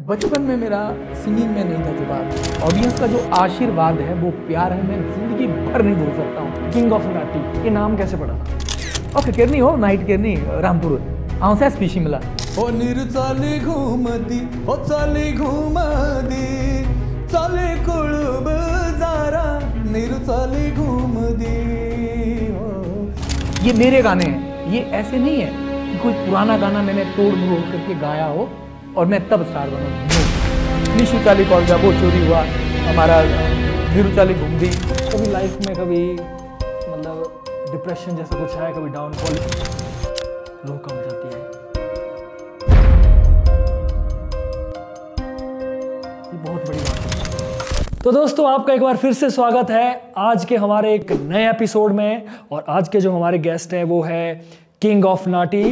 बचपन में मेरा सिंगिंग में नहीं था जुगाड़। ऑडियंस का जो आशीर्वाद है, वो प्यार है, मैं जिंदगी भर नहीं भूल सकता हूँ। किंग ऑफ नाटी, ये नाम कैसे पड़ा था? ओके, केरनी हो, नाइट केरनी, रामपुर आऊँ से मिला। हो निरचाली घूमती, हो चाली घूमती, चाले कुळुब जारा, निरचाली घूमती। ये मेरे गाने हैं, ये ऐसे नहीं है कि कोई पुराना गाना मैंने तोड़ मोड़ करके गाया हो और मैं तब स्टार बना। निशु चाली कॉल गया, वो चोरी हुआ, हमारा नीरू चाली घूम दी। कभी लाइफ में कभी मतलब डिप्रेशन जैसा कुछ है, कभी डाउनफॉल, लो कम जाती है, ये बहुत बड़ी बात है। तो दोस्तों, आपका एक बार फिर से स्वागत है आज के हमारे एक नए एपिसोड में। और आज के जो हमारे गेस्ट हैं वो है किंग ऑफ नाटी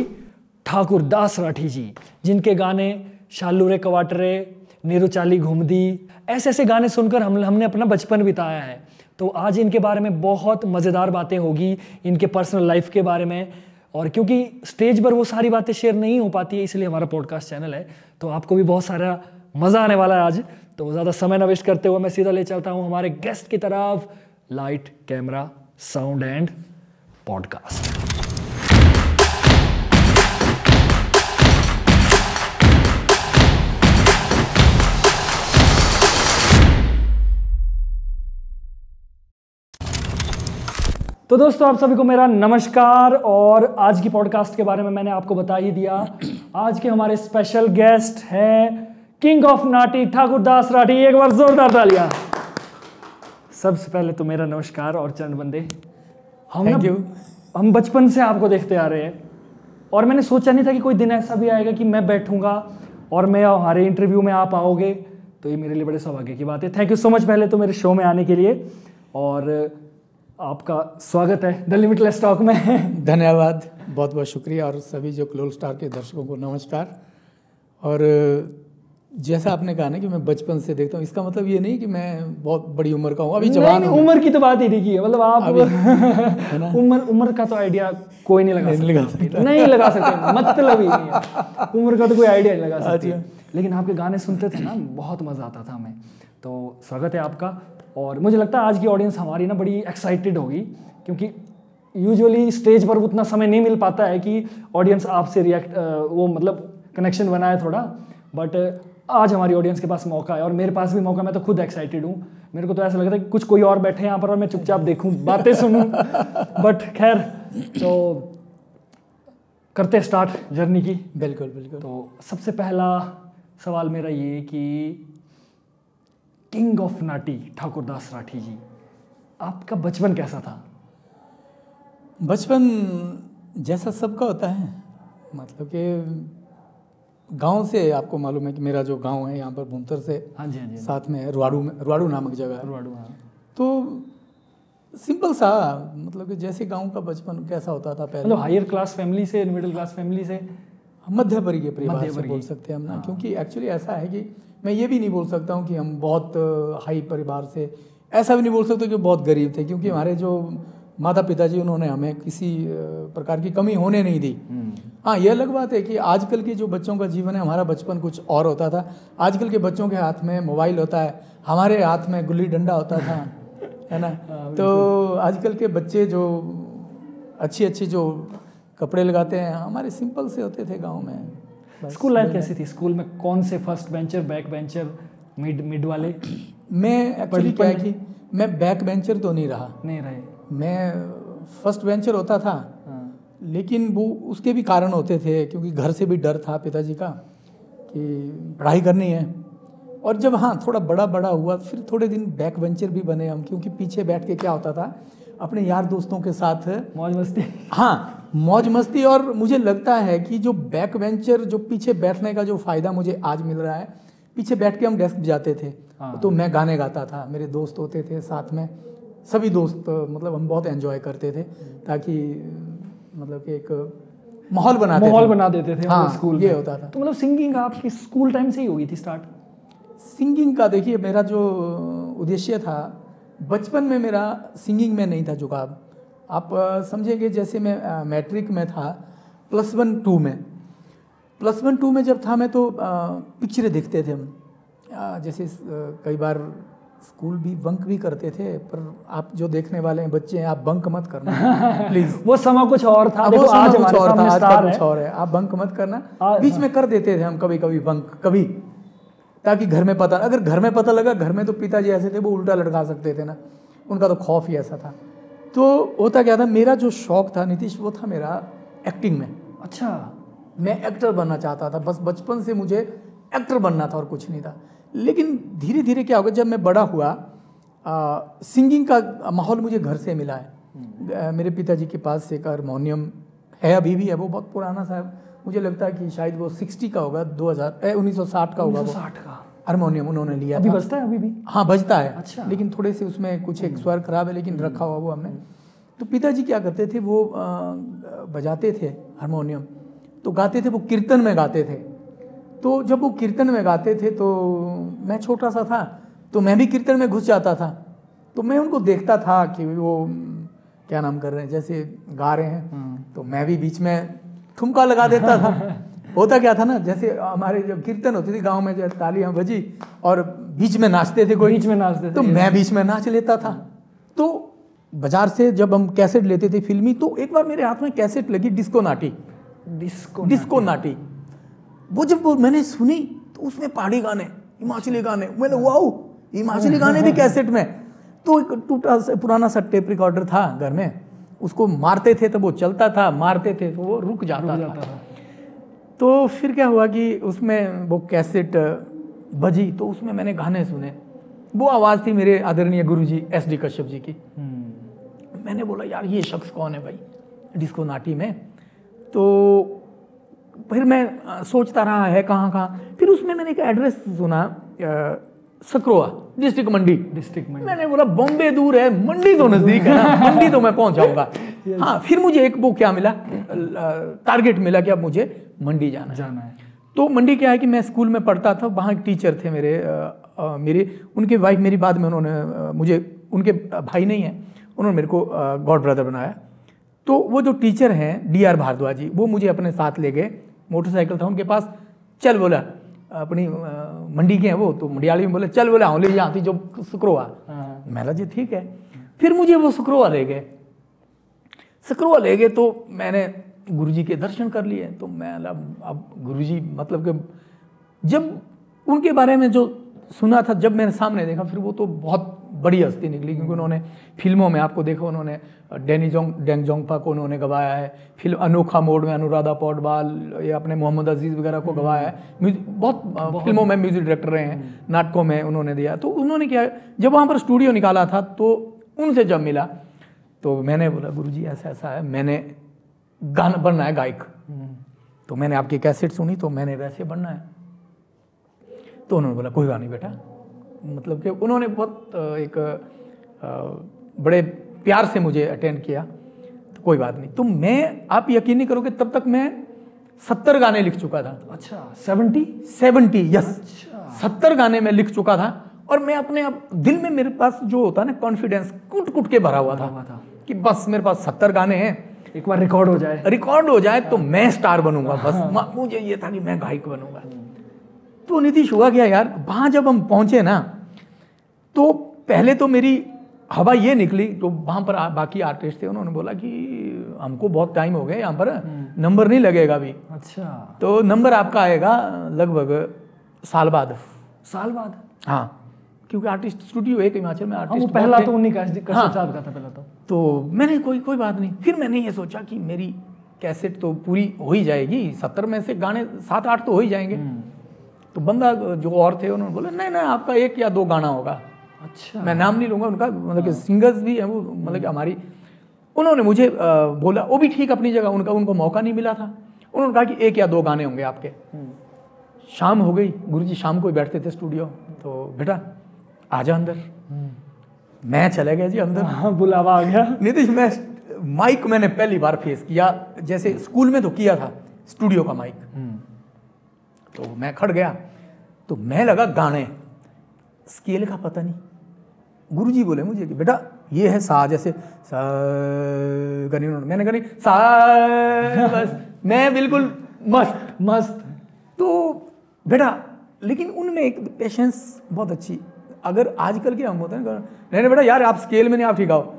ठाकुर दास राठी जी, जिनके गाने शालू रे कवाटरे, नीरू चाली घूमदी, ऐसे ऐसे गाने सुनकर हमने अपना बचपन बिताया है। तो आज इनके बारे में बहुत मज़ेदार बातें होगी, इनके पर्सनल लाइफ के बारे में। और क्योंकि स्टेज पर वो सारी बातें शेयर नहीं हो पाती है, इसलिए हमारा पॉडकास्ट चैनल है, तो आपको भी बहुत सारा मज़ा आने वाला है आज। तो ज़्यादा समय न वेस्ट करते हुए मैं सीधा ले चलता हूँ हमारे गेस्ट की तरफ। Light, camera, sound and podcast. तो दोस्तों, आप सभी को मेरा नमस्कार। और आज की पॉडकास्ट के बारे में मैंने आपको बता ही दिया। आज के हमारे स्पेशल गेस्ट हैं किंग ऑफ नाटी ठाकुर दास राठी। एक बार जोरदार तालियां। सबसे पहले तो मेरा नमस्कार और चरण बंदे। हम बचपन से आपको देखते आ रहे हैं और मैंने सोचा नहीं था कि कोई दिन ऐसा भी आएगा कि मैं बैठूंगा और मैं हमारे इंटरव्यू में आप आओगे, तो ये मेरे लिए बड़े सौभाग्य की बात है। थैंक यू सो मच पहले तो मेरे शो में आने के लिए, और आपका स्वागत है द लिमिटलेस टॉक में। धन्यवाद, बहुत बहुत शुक्रिया। और सभी जो क्लोल स्टार के दर्शकों को नमस्कार। और जैसा आपने कहा ना कि मैं बचपन से देखता हूँ, इसका मतलब ये नहीं कि मैं बहुत बड़ी उम्र का हूँ, अभी जवान हूँ। उम्र की तो बात ही नहीं की है, मतलब आप उम्र का तो आइडिया कोई नहीं लगा सकता, नहीं लगा सकते, मतलब ही नहीं है, उम्र का तो कोई आइडिया नहीं लगा सकते। लेकिन आपके गाने सुनते थे ना, बहुत मजा आता था हमें। तो स्वागत है आपका। और मुझे लगता है आज की ऑडियंस हमारी ना बड़ी एक्साइटेड होगी, क्योंकि यूजुअली स्टेज पर उतना समय नहीं मिल पाता है कि ऑडियंस आपसे वो मतलब कनेक्शन बनाए थोड़ा। बट आज हमारी ऑडियंस के पास मौका है और मेरे पास भी मौका। मैं तो खुद एक्साइटेड हूँ। मेरे को तो ऐसा लग रहा है कि कुछ कोई और बैठे हैं यहाँ पर और मैं चुपचाप देखूँ, बातें सुनूँ। बट खैर, तो करते स्टार्ट जर्नी की। बिल्कुल बिल्कुल। तो सबसे पहला सवाल मेरा ये कि किंग ऑफ नाटी ठाकुर दास राठी जी, आपका बचपन कैसा था? बचपन जैसा सबका होता है, मतलब कि गांव से आपको मालूम है कि मेरा जो गांव है यहाँ पर भूंतर से हाँ जी, साथ में रुआड़ू नामक जगह है। रुआड़ू, हाँ। तो सिंपल सा, मतलब कि जैसे गांव का बचपन कैसा होता था पहले, मतलब हायर क्लास फैमिली से, मिडिल क्लास फैमिली से, मध्य वर्गीय परिवार से बोल सकते हैं हम ना। हाँ। क्योंकि एक्चुअली ऐसा है कि मैं ये भी नहीं बोल सकता हूँ कि हम बहुत हाई परिवार से, ऐसा भी नहीं बोल सकता कि बहुत गरीब थे, क्योंकि हमारे जो माता पिताजी उन्होंने हमें किसी प्रकार की कमी होने नहीं दी। हाँ, ये अलग बात है कि आजकल के जो बच्चों का जीवन है, हमारा बचपन कुछ और होता था। आजकल के बच्चों के हाथ में मोबाइल होता है, हमारे हाथ में गुल्ली डंडा होता था, है ना। तो आजकल के बच्चे जो अच्छी जो कपड़े लगाते हैं, हमारे सिंपल से होते थे गाँव में। स्कूल लाइफ कैसी थी? स्कूल में कौन से first bencher, back bencher, mid वाले? मैं एक्चुअली क्या है कि मैं बैक बेंचर तो नहीं रहे, मैं फर्स्ट बेंचर होता था। लेकिन वो उसके भी कारण होते थे, क्योंकि घर से भी डर था पिताजी का कि पढ़ाई करनी है। और जब हाँ थोड़ा बड़ा हुआ, फिर थोड़े दिन बैक बेंचर भी बने हम, क्योंकि पीछे बैठ के क्या होता था, अपने यार दोस्तों के साथ मौज मस्ती। हाँ, मौज मस्ती। और मुझे लगता है कि जो बैक बेंचर, जो पीछे बैठने का जो फ़ायदा मुझे आज मिल रहा है, पीछे बैठ के हम डेस्क जाते थे। तो मैं गाने गाता था, मेरे दोस्त होते थे साथ में, सभी दोस्त, मतलब हम बहुत एंजॉय करते थे, ताकि मतलब कि एक माहौल बना देते थे। हाँ, स्कूल ये होता था। तो मतलब सिंगिंग आपकी स्कूल टाइम से ही हुई थी स्टार्ट? सिंगिंग का देखिए, मेरा जो उद्देश्य था बचपन में, मेरा सिंगिंग में नहीं था झुकाव। आप समझेंगे, जैसे मैं मैट्रिक में था, +1 2 में, +1 2 में जब था मैं तो पिक्चरें देखते थे हम। जैसे कई बार स्कूल भी बंक भी करते थे, पर आप जो देखने वाले हैं बच्चे हैं, आप बंक मत करना प्लीज। वो समय कुछ और था, देखो आज कुछ और था, आज स्टार कुछ और है, आप बंक मत करना। बीच में कर देते थे हम कभी कभी बंक, कभी, ताकि घर में पता, अगर घर में पता लगा, घर में तो पिताजी ऐसे थे वो उल्टा लटका सकते थे ना, उनका तो खौफ ही ऐसा था। तो होता क्या था, मेरा जो शौक था नीतीश, वो था मेरा एक्टिंग में। अच्छा, मैं एक्टर बनना चाहता था, बस बचपन से मुझे एक्टर बनना था और कुछ नहीं था। लेकिन धीरे धीरे क्या होगा, जब मैं बड़ा हुआ, सिंगिंग का माहौल मुझे घर से मिला है। मेरे पिताजी के पास एक हारमोनियम है, अभी भी है, वो बहुत पुराना सा है, मुझे लगता है कि शायद वो 60 का होगा, 1960 का होगा, 1960 का हारमोनियम उन्होंने लिया। अभी बजता है? अभी भी? हाँ बजता है। अच्छा। लेकिन थोड़े से उसमें कुछ एक स्वर खराब है, लेकिन रखा हुआ वो हमने। तो पिताजी क्या करते थे, वो बजाते थे हारमोनियम, तो गाते थे, वो कीर्तन में गाते थे। तो जब वो कीर्तन में गाते थे तो मैं छोटा सा था, तो मैं भी कीर्तन में घुस जाता था। तो मैं उनको देखता था कि वो क्या नाम कर रहे हैं, जैसे गा रहे हैं, तो मैं भी बीच में ठुमका लगा देता था। होता क्या था ना, जैसे हमारे जब कीर्तन होती थी गांव में, जब तालियां बजी और बीच में नाचते थे कोई, बीच में नाचते थे, तो मैं बीच में नाच लेता था। तो बाजार से जब हम कैसेट लेते थे फिल्मी, तो एक बार मेरे हाथ में कैसेट लगी डिस्को नाटी। डिस्को नाटी वो जब मैंने सुनी, तो उसमें पहाड़ी गाने, हिमाचली गाने, मैंने वाओ, हिमाचली गाने भी कैसेट में। तो एक टूटा पुराना सा टेप रिकॉर्डर था घर में, उसको मारते थे तो वो चलता था, मारते थे तो वो रुक जाता था। तो फिर क्या हुआ कि उसमें वो कैसेट बजी, तो उसमें मैंने गाने सुने। वो आवाज़ थी मेरे आदरणीय गुरुजी SD कश्यप जी की। मैंने बोला यार ये शख्स कौन है भाई डिस्को नाटी में। तो फिर मैं सोचता रहा है कहाँ। फिर उसमें मैंने एक एड्रेस सुना, सकरोआ, डिस्ट्रिक्ट मंडी। मैंने बोला बॉम्बे दूर है, मंडी तो नज़दीक है ना, मंडी तो मैं पहुंच जाऊंगा। हाँ, फिर मुझे एक वो क्या मिला, टारगेट मिला कि अब मुझे मंडी जाना है। तो मंडी क्या है कि मैं स्कूल में पढ़ता था, वहाँ एक टीचर थे मेरे उनके वाइफ मेरी, बाद में उन्होंने मुझे, उनके भाई नहीं है, उन्होंने मेरे को गॉड ब्रदर बनाया। तो वो जो टीचर हैं DR भारद्वाज जी, वो मुझे अपने साथ ले गए, मोटरसाइकिल था उनके पास, चल बोला अपनी मंडी के हैं वो, तो मंडियाली में बोले चल बोला हाँ ले यहाँ थी जो सकरोआ। मैंने जी ठीक है। फिर मुझे वो सकरोआ ले गए, तो मैंने गुरुजी के दर्शन कर लिए। तो मैं अब गुरुजी मतलब कि जब उनके बारे में जो सुना था, जब मैंने सामने देखा, फिर वो तो बहुत बड़ी हस्ती निकली, क्योंकि उन्होंने फिल्मों में आपको देखा, उन्होंने डेंग जोंगपा को उन्होंने गवाया है, फिल्म अनोखा मोड़ में अनुराधा पौडवाल या अपने मोहम्मद अजीज़ वगैरह को गवाया है। बहुत फिल्मों में म्यूजिक डायरेक्टर रहे हैं, नाटकों में उन्होंने दिया। तो उन्होंने क्या, जब वहाँ पर स्टूडियो निकाला था, तो उनसे जब मिला, तो मैंने बोला गुरुजी ऐसा ऐसा है, मैंने गाना बनना है गायक। तो मैंने आपकी कैसेट सुनी, तो मैंने वैसे बनना है। तो उन्होंने बोला कोई बात नहीं बेटा, मतलब कि उन्होंने बहुत एक बड़े प्यार से मुझे अटेंड किया। तो कोई बात नहीं। तो मैं, आप यकीन नहीं करोगे, तब तक मैं 70 गाने लिख चुका था। अच्छा, 70 यस, 70 गाने मैं लिख चुका था। और मैं अपने आप दिल में, मेरे पास जो होता है ना कॉन्फिडेंस, कुट कुट के भरा हुआ था कि बस मेरे पास 70 गाने हैं, एक बार रिकॉर्ड हो जाए तो मैं स्टार बनूंगा। बस मुझे ये था कि मैं गायक बनूंगा। तो नीतीश हुआ क्या यार, वहाँ जब हम पहुँचे ना, तो पहले तो मेरी हवा ये निकली, तो वहाँ पर बाकी आर्टिस्ट थे, उन्होंने बोला कि हमको बहुत टाइम हो गया यहाँ पर, नंबर नहीं लगेगा अभी। अच्छा, तो नंबर आपका आएगा लगभग साल बाद। हाँ, क्योंकि आर्टिस्ट स्टूडियो एक हिमाचल में आर्टिस्ट पहला तो उन्हीं का था पहला तो मैंने कोई बात नहीं। फिर मैंने ये सोचा कि मेरी कैसेट तो पूरी हो ही जाएगी, 70 में से गाने 7-8 तो हो ही जाएंगे। तो बंदा जो और थे, उन्होंने बोला नहीं आपका 1 या 2 गाना होगा। अच्छा, मैं नाम नहीं लूँगा उनका, मतलब कि सिंगर्स भी हैं वो, मतलब कि हमारी, उन्होंने मुझे बोला, वो भी ठीक अपनी जगह, उनको मौका नहीं मिला था। उन्होंने कहा कि 1 या 2 गाने होंगे आपके। शाम हो गई, गुरुजी शाम को ही बैठते थे स्टूडियो, तो बेटा आजा अंदर। मैं चले गया जी अंदर। हाँ, बुलावा आ गया। नीतीश, मैं माइक मैंने पहली बार फेस किया, जैसे स्कूल में तो किया था स्टूडियो का माइक। तो मैं खड़ गया, तो मैं लगा गाने, स्केल का पता नहीं। गुरुजी बोले मुझे कि बेटा ये है सा, जैसे सा करनी, मैंने कहा सा, बस मैं बिल्कुल मस्त। बेटा, लेकिन उनमें एक पेशेंस बहुत अच्छी। अगर आजकल के हम होते हैं नहीं नहीं बेटा यार आप स्केल में नहीं, आप ठीक गाओ,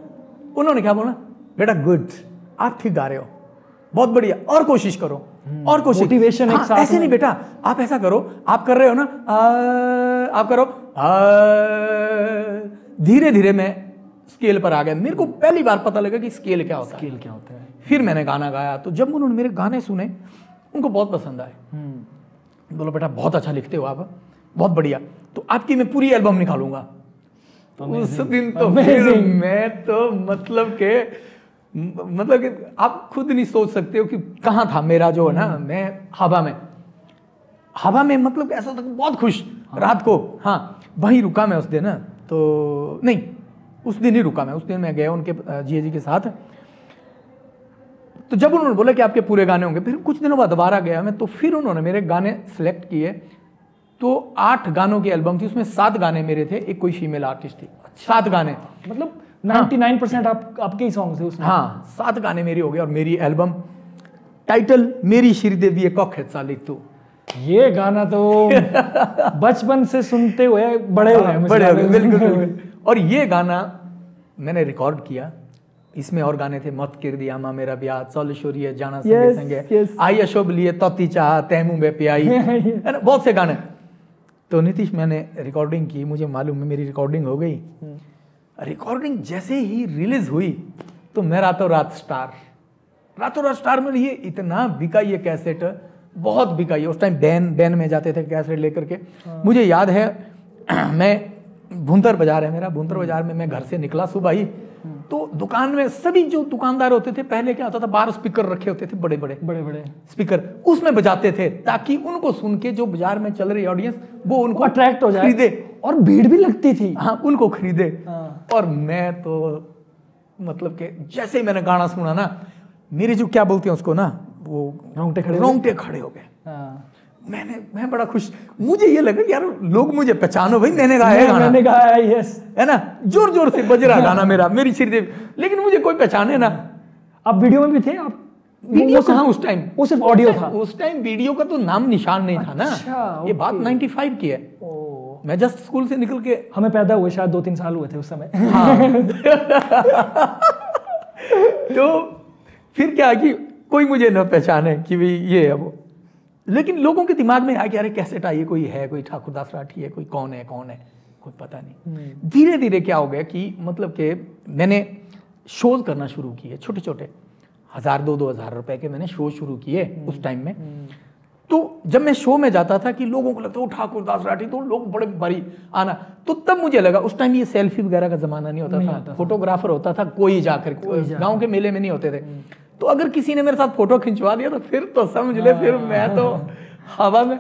उन्होंने क्या बोला, बेटा गुड, आप ठीक गा रहे हो, बहुत बढ़िया, और कोशिश करो, और कोशिश, मोटिवेशन एक साथ ऐसे नहीं बेटा, आप ऐसा करो, आप कर रहे हो ना, आप करो, धीरे धीरे मैं स्केल पर आ गया। मेरे को पहली बार पता लगा कि स्केल क्या होता है, स्केल क्या होता है। फिर मैंने गाना गाया, तो जब उन्होंने मेरे गाने सुने उनको बहुत पसंद आए। बोलो बेटा बहुत अच्छा लिखते हो आप, बहुत बढ़िया, तो आपकी मैं पूरी एल्बम निकालूंगा। उस दिन तो फिर मैं तो मतलब कि आप खुद नहीं सोच सकते हो कि कहाँ था मेरा जो है ना, मैं हवा में मतलब ऐसा था बहुत खुश रात को। हाँ वहीं रुका मैं उस दिन ना, तो नहीं उस दिन ही रुका मैं, उस दिन मैं गया उनके जी के साथ। तो जब उन्होंने बोला कि आपके पूरे गाने होंगे, फिर कुछ दिनों बाद दोबारा गया मैं, तो फिर उन्होंने मेरे गाने सिलेक्ट किए। तो 8 गानों की एल्बम थी, उसमें 7 गाने मेरे थे, एक कोई फीमेल आर्टिस्ट थी। 7 गाने मतलब 99% आपके ही सॉन्ग थे उसमें। हाँ 7 गाने मेरे हो गए, और मेरी एल्बम टाइटल मेरी श्रीदेवी कौख लिख तू। ये गाना तो बचपन से सुनते हुए बड़े हुए बिल्कुल। और ये गाना मैंने रिकॉर्ड किया, इसमें और गाने थे, मत कर दिया माँ मेरा ब्याह, चल शोरिये जाना संगे संगे, आई अशोभ लिए तोती चाह तैमू बे प्याई, है ना, बहुत से गाने। तो नीतीश मैंने रिकॉर्डिंग की, मुझे मालूम है मेरी रिकॉर्डिंग हो गई। रिकॉर्डिंग जैसे ही रिलीज हुई तो मैं रातों रात स्टार में ये इतना बिका, ये कैसेट बहुत बिका। ये उस टाइम बैन में जाते थे कैसेट लेकर के। मुझे याद है मैं भुंतर बाजार है मेरा, भुंतर बाजार में मैं घर से निकला सुबह ही, तो दुकान में सभी जो दुकानदार होते थे, पहले क्या होता था, बाहर स्पीकर रखे होते थे, बड़े बड़े स्पीकर, उसमें बजाते थे ताकि उनको सुन के जो बाजार में चल रही ऑडियंस वो उनको अट्रैक्ट हो जाए, खरीदे, और भीड़ भी लगती थी। हाँ उनको खरीदे। और मैं तो मतलब कि जैसे ही मैंने गाना सुना ना, मेरे जो क्या बोलते हैं उसको ना, वो रोंगटे खड़े हो गए। मैं बड़ा खुश, मुझे ये लगा कि यार लोग मुझे पहचानो, भाई मैंने गाया है, यस है ना, जोर जोर से बज रहा गाना मेरा, मेरी श्रीदेवी, लेकिन मुझे कोई पहचाने ना। आप वीडियो में भी थे? आप वीडियो कहाँ उस टाइम, वो सिर्फ ऑडियो था उस टाइम, वीडियो का तो नाम निशान नहीं था ना। ये बात 95 की है, मैं जस्ट स्कूल से निकल के, हमें पैदा हुए शायद 2-3 साल हुए थे उस समय। तो फिर क्या कि कोई मुझे न पहचाने कि भाई ये है वो, लेकिन लोगों के दिमाग में आया कि अरे कैसेट आई, कोई है, कोई ठाकुरदास राठी है, कोई कौन है कोई पता नहीं। धीरे धीरे क्या हो गया कि मतलब कि मैंने शोज करना शुरू किए, छोटे छोटे 1000-2000 रुपए के मैंने शो शुरू किए उस टाइम में। तो जब मैं शो में जाता था कि लोगों को लगता वो ठाकुरदास राठी, तो लोग बड़े भारी आना, तो तब मुझे लगा, उस टाइम ये सेल्फी वगैरह का जमाना नहीं होता था, फोटोग्राफर होता था कोई जाकर, गांव के मेले में नहीं होते थे। तो अगर किसी ने मेरे साथ फोटो खिंचवा दिया तो फिर तो समझ ले, फिर मैं तो हवा में।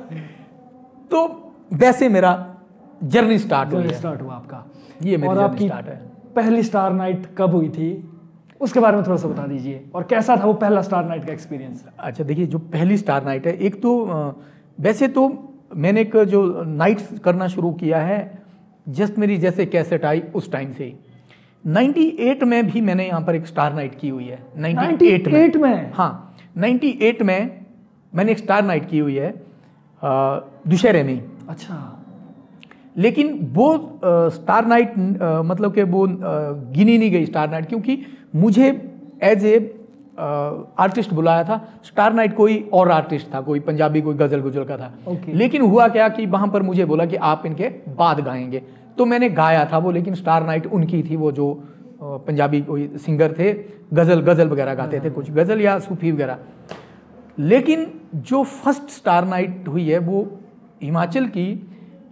तो वैसे मेरा जर्नी स्टार्ट हुआ आपका, ये मेरी जर्नी स्टार्ट है। पहली स्टार नाइट कब हुई थी, उसके बारे में थोड़ा सा बता दीजिए, और कैसा था वो पहला स्टार नाइट का एक्सपीरियंस? अच्छा देखिए, जो पहली स्टार नाइट है, एक तो वैसे तो मैंने एक जो नाइट्स करना शुरू किया है जस्ट मेरी जैसे कैसेट आई उस टाइम से ही। 98 में भी मैंने यहाँ पर एक स्टार नाइट की हुई है। 98 में हाँ 98 में मैंने एक स्टार नाइट की हुई है दुशहरे में। अच्छा। लेकिन वो स्टार नाइट मतलब कि वो गिनी नहीं गई स्टार नाइट, क्योंकि मुझे एज ए आर्टिस्ट बुलाया था। स्टार नाइट कोई और आर्टिस्ट था, कोई पंजाबी कोई गजल गुजल का था। लेकिन हुआ क्या कि वहाँ पर मुझे बोला कि आप इनके बाद गाएंगे, तो मैंने गाया था वो, लेकिन स्टार नाइट उनकी थी। वो जो पंजाबी कोई सिंगर थे, गजल वगैरह गाते थे, कुछ गजल या सूफी वगैरह। लेकिन जो फर्स्ट स्टार नाइट हुई है वो हिमाचल की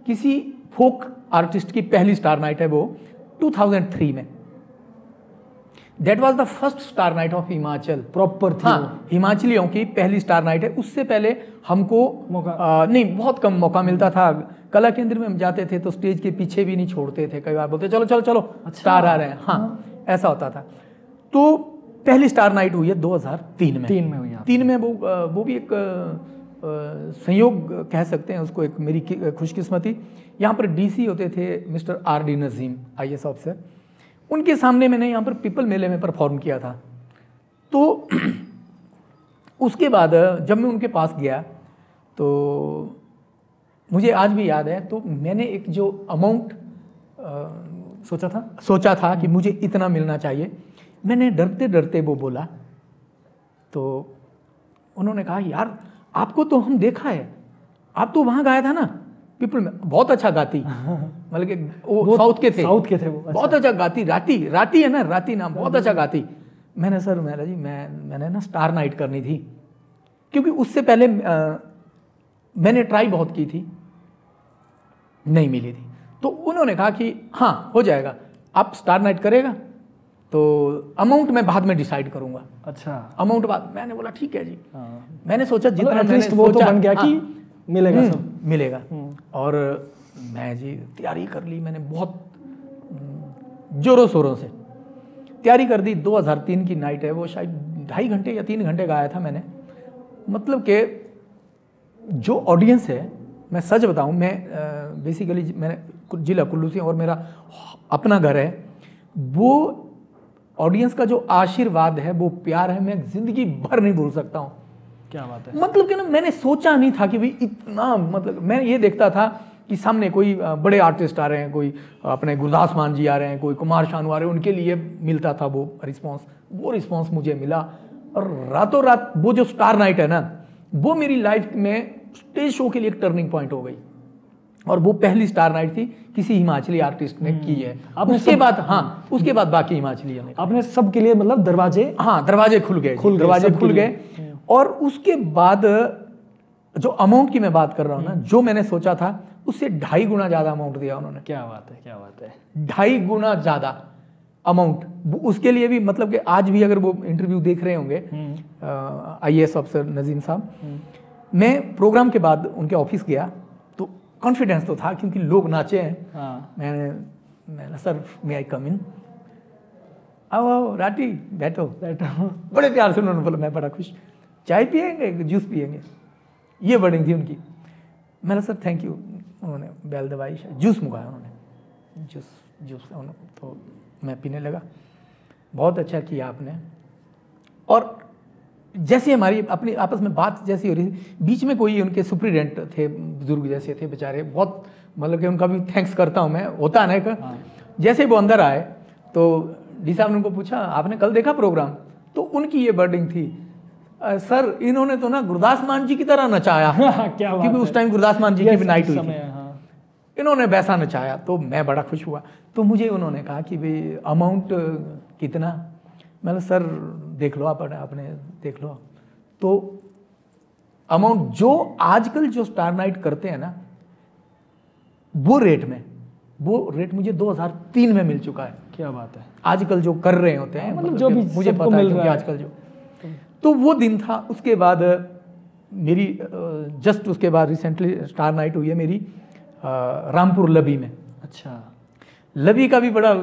किसी फोक आर्टिस्ट की पहली स्टार नाइट है, वो 2003 में। That was the first star night of Himachal, proper थी। हाँ, हिमाचलियों की पहली स्टार नाइट है। उससे पहले हमको नहीं, बहुत कम मौका मिलता था। कला केंद्र में हम जाते थे तो स्टेज के पीछे भी नहीं छोड़ते थे, कई बार बोलते चलो चलो चलो स्टार आ रहे हैं। हाँ, ऐसा होता था। तो पहली स्टार नाइट हुई है 2003 में। 3 में हुई है। 3 में वो भी एक संयोग कह सकते हैं उसको, एक मेरी खुशकिस्मती। यहाँ पर डीसी होते थे mister RD Najeem, IAS officer. उनके सामने मैंने यहाँ पर पीपल मेले में परफॉर्म किया था। तो उसके बाद जब मैं उनके पास गया तो मुझे आज भी याद है, तो मैंने एक जो अमाउंट सोचा था कि मुझे इतना मिलना चाहिए, मैंने डरते डरते वो बोला, तो उन्होंने कहा यार आपको तो हम देखा है, आप तो वहाँ गाया था ना पीपल में, बहुत अच्छा गाती, मतलब कि वो साउथ के थे वो, अच्छा। बहुत अच्छा गाती, राती है ना, राती नाम, बहुत अच्छा गाती। मैंने सर मेरा जी मैंने ना स्टार नाइट करनी थी, क्योंकि उससे पहले मैंने ट्राई बहुत की थी, नहीं मिली थी। तो उन्होंने कहा कि हाँ हो जाएगा, आप स्टार नाइट करेगा तो अमाउंट मैं बाद में डिसाइड करूंगा। अच्छा, अमाउंट बाद, मैंने बोला ठीक है जी। हाँ। मैंने सोचा जितना मैंने वो तो बन गया कि मिलेगा, सब मिलेगा। और मैं जी तैयारी कर ली, मैंने बहुत जोरों शोरों से तैयारी कर दी। 2003 की नाइट है वो, शायद 2.5 घंटे या 3 घंटे गाया था मैंने। मतलब कि जो ऑडियंस है, मैं सच बताऊं, मैं बेसिकली मैंने जिला कुल्लू से और मेरा अपना घर है, वो ऑडियंस का जो आशीर्वाद है, वो प्यार है, मैं जिंदगी भर नहीं भूल सकता हूँ। क्या बात है। मतलब कि ना मैंने सोचा नहीं था कि भाई इतना, मतलब मैं ये देखता था कि सामने कोई बड़े आर्टिस्ट आ रहे हैं, कोई अपने गुरदास मान जी आ रहे हैं, कोई कुमार शानू आ रहे हैं, उनके लिए मिलता था वो रिस्पॉन्स मुझे मिला। और रातों रात वो जो स्टार नाइट है ना, वो मेरी लाइफ में स्टेज शो के लिए एक टर्निंग पॉइंट हो गई। और वो पहली स्टार नाइट थी किसी हिमाचली आर्टिस्ट ने की है। उसके बाद उसके बाद बाकी हिमाचली आपने सबके लिए मतलब दरवाजे खुल गए। और उसके बाद जो अमाउंट की मैं बात कर रहा हूँ ना, जो मैंने सोचा था उससे 2.5 गुना ज्यादा अमाउंट दिया उन्होंने। क्या बात है। 2.5 गुना ज्यादा अमाउंट। उसके लिए भी मतलब कि आज भी अगर वो इंटरव्यू देख रहे होंगे IAS अफसर नजीम साहब, मैं प्रोग्राम के बाद उनके ऑफिस गया तो कॉन्फिडेंस तो था क्योंकि लोग नाचे हैं। हाँ। मैंने सर मे आई कम इन, आओ राठी बैठो। बड़े प्यार से उन्होंने बोला, मैं बड़ा खुश, चाय पियेंगे जूस पियेंगे, ये वर्डिंग थी उनकी। मैंने सर थैंक यू, उन्होंने बैल दबाई, जूस मंगाया उन्होंने, जूस तो मैं पीने लगा। बहुत अच्छा किया आपने। और जैसे हमारी अपनी आपस में बात जैसी हो रही थी, बीच में कोई उनके सुप्रीडेंट थे, बुजुर्ग जैसे थे बेचारे, बहुत मतलब कि उनका भी थैंक्स करता हूँ मैं, होता है ना। हाँ। जैसे वो अंदर आए तो डी साहब ने उनको पूछा आपने कल देखा प्रोग्राम, तो उनकी ये वर्डिंग थी, सर इन्होंने तो ना गुरदास मान जी की तरह नचाया। क्या क्योंकि उस टाइम गुरदास मान जी की भी नाइट हुई थी। इन्होंने वैसा नचाया, तो मैं बड़ा खुश हुआ। तो मुझे उन्होंने कहा कि भाई अमाउंट कितना, मैंने सर देख लो आपने देख लो। तो अमाउंट जो आजकल जो स्टार नाइट करते हैं ना, वो रेट मुझे 2003 में मिल चुका है। क्या बात है। आजकल जो कर रहे होते हैं, मतलब जो भी मुझे पता है कि आजकल जो, तो वो दिन था। उसके बाद मेरी जस्ट उसके बाद रिसेंटली स्टार नाइट हुई है मेरी रामपुर लबी में। अच्छा। लबी का भी बड़ा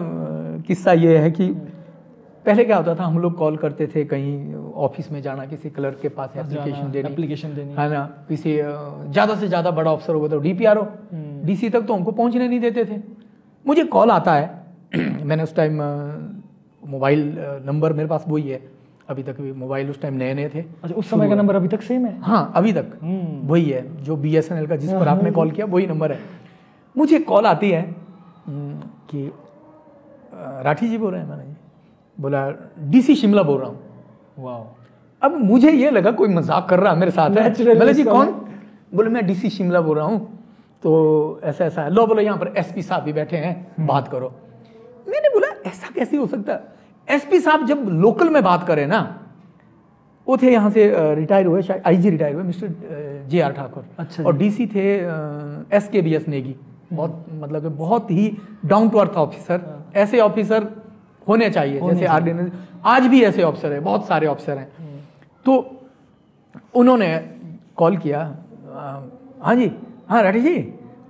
किस्सा ये है कि पहले क्या होता था, हम लोग कॉल करते थे कहीं ऑफिस में जाना, किसी क्लर्क के पास एप्लीकेशन देनी है ना, किसी ज़्यादा से ज़्यादा बड़ा अफसर होगा तो DPRO DC तक तो हमको पहुंचने नहीं देते थे। मुझे कॉल आता है मैंने उस टाइम मोबाइल नंबर मेरे पास वही है अभी तक भी, मोबाइल उस टाइम नए थे। अच्छा, उस समय का नंबर अभी तक सेम है? हाँ अभी तक वही है, जो BSNL का जिस पर आपने कॉल किया वही नंबर है। मुझे कॉल आती है कि राठी जी बोल रहे हैं। मैंने बोला DC शिमला बोल रहा हूँ। वाह। अब मुझे ये लगा कोई मजाक कर रहा है मेरे साथ है। बोले जी कौन? बोले मैं DC शिमला बोल रहा हूँ, तो ऐसा ऐसा है। लो बोले यहाँ पर SP साहब भी बैठे हैं, बात करो। मैंने बोला ऐसा कैसे हो सकता है? SP साहब जब लोकल में बात करें ना, वो थे यहाँ से रिटायर हुए, शायद IG रिटायर हुए, मिस्टर JR ठाकुर। अच्छा। और DC थे SKBS नेगी, बहुत मतलब कि बहुत ही डाउन टू अर्थ ऑफिसर। ऐसे ऑफिसर होने चाहिए जैसे आर्डिनरी, आज भी ऐसे ऑफिसर है, बहुत सारे ऑफिसर हैं। तो उन्होंने कॉल किया, हाँ जी, हाँ राठी जी,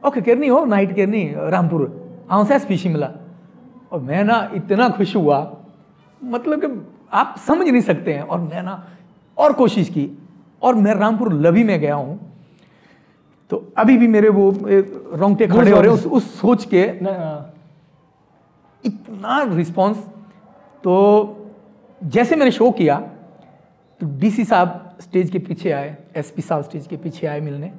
ओके केरनी हो नाइट केरनी रामपुर हाँ से SP शिमला। और मैं ना इतना खुश हुआ, मतलब कि आप समझ नहीं सकते हैं। और मैं ना और कोशिश की, और मैं रामपुर लबी में गया हूँ, तो अभी भी मेरे वो रोंगटे खड़े हो रहे हैं उस सोच के, इतना रिस्पांस। तो जैसे मैंने शो किया तो DC साहब स्टेज के पीछे आए, SP साहब स्टेज के पीछे आए मिलने,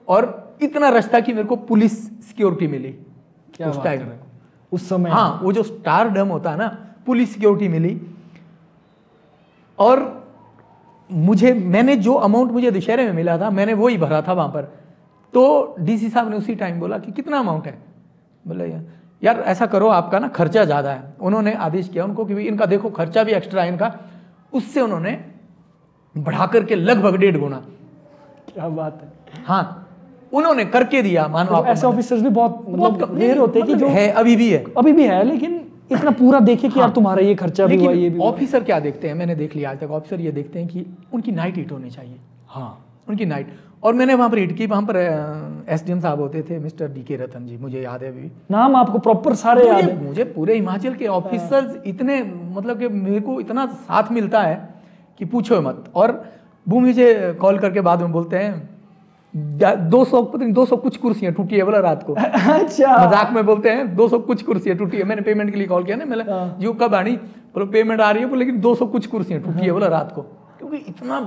और इतना रश था कि मेरे को पुलिस सिक्योरिटी मिली क्या उस बात टाइम कर रहे हो? उस समय हाँ, वो जो स्टारडम होता है ना, पुलिस सिक्योरिटी मिली। और मैंने जो अमाउंट मुझे दशहरे में मिला था मैंने वही भरा था वहाँ पर। तो डीसी साहब ने उसी टाइम बोला कि कितना अमाउंट है, बोला यार ऐसा करो, आपका ना खर्चा ज़्यादा है। उन्होंने आदेश किया उनको कि भाई इनका देखो खर्चा भी एक्स्ट्रा है इनका, उससे उन्होंने बढ़ा करके लगभग 1.5 गुना। क्या बात है। हाँ, उन्होंने करके दिया। मानो तो आप ऐसे ऑफिसर्स भी बहुत रेयर होते हैं कि जो है, अभी भी है, लेकिन इतना पूरा देखे कि यार तुम्हारा ये खर्चा भी हुआ, ये भी हुआ। ऑफिसर क्या देखते हैं, मैंने देख लिया आज तक, ऑफिसर ये देखते हैं कि उनकी नाइट हिट होनी चाहिए। हाँ, उनकी नाइट। और मैंने वहाँ पर हिट की, वहाँ पर एसडीएम साहब होते थे मिस्टर डीके रतन जी, मुझे याद है अभी नाम आपको प्रॉपर सारे याद है। मुझे पूरे हिमाचल के ऑफिसर्स इतने, मतलब कि मेरे को इतना साथ मिलता है कि पूछो मत। और वो मुझे कॉल करके बाद में बोलते हैं 200 कुछ कुर्सियां टूटी है बोला रात को। अच्छा, मजाक में बोलते हैं 200 कुछ कुर्सियां टूटी है। मैंने पेमेंट के लिए कॉल किया ना, मैंने जी कब आनी, बोलो पेमेंट आ रही है, बोले लेकिन 200 कुछ कुर्सियां टूटी है बोला रात को, क्योंकि इतना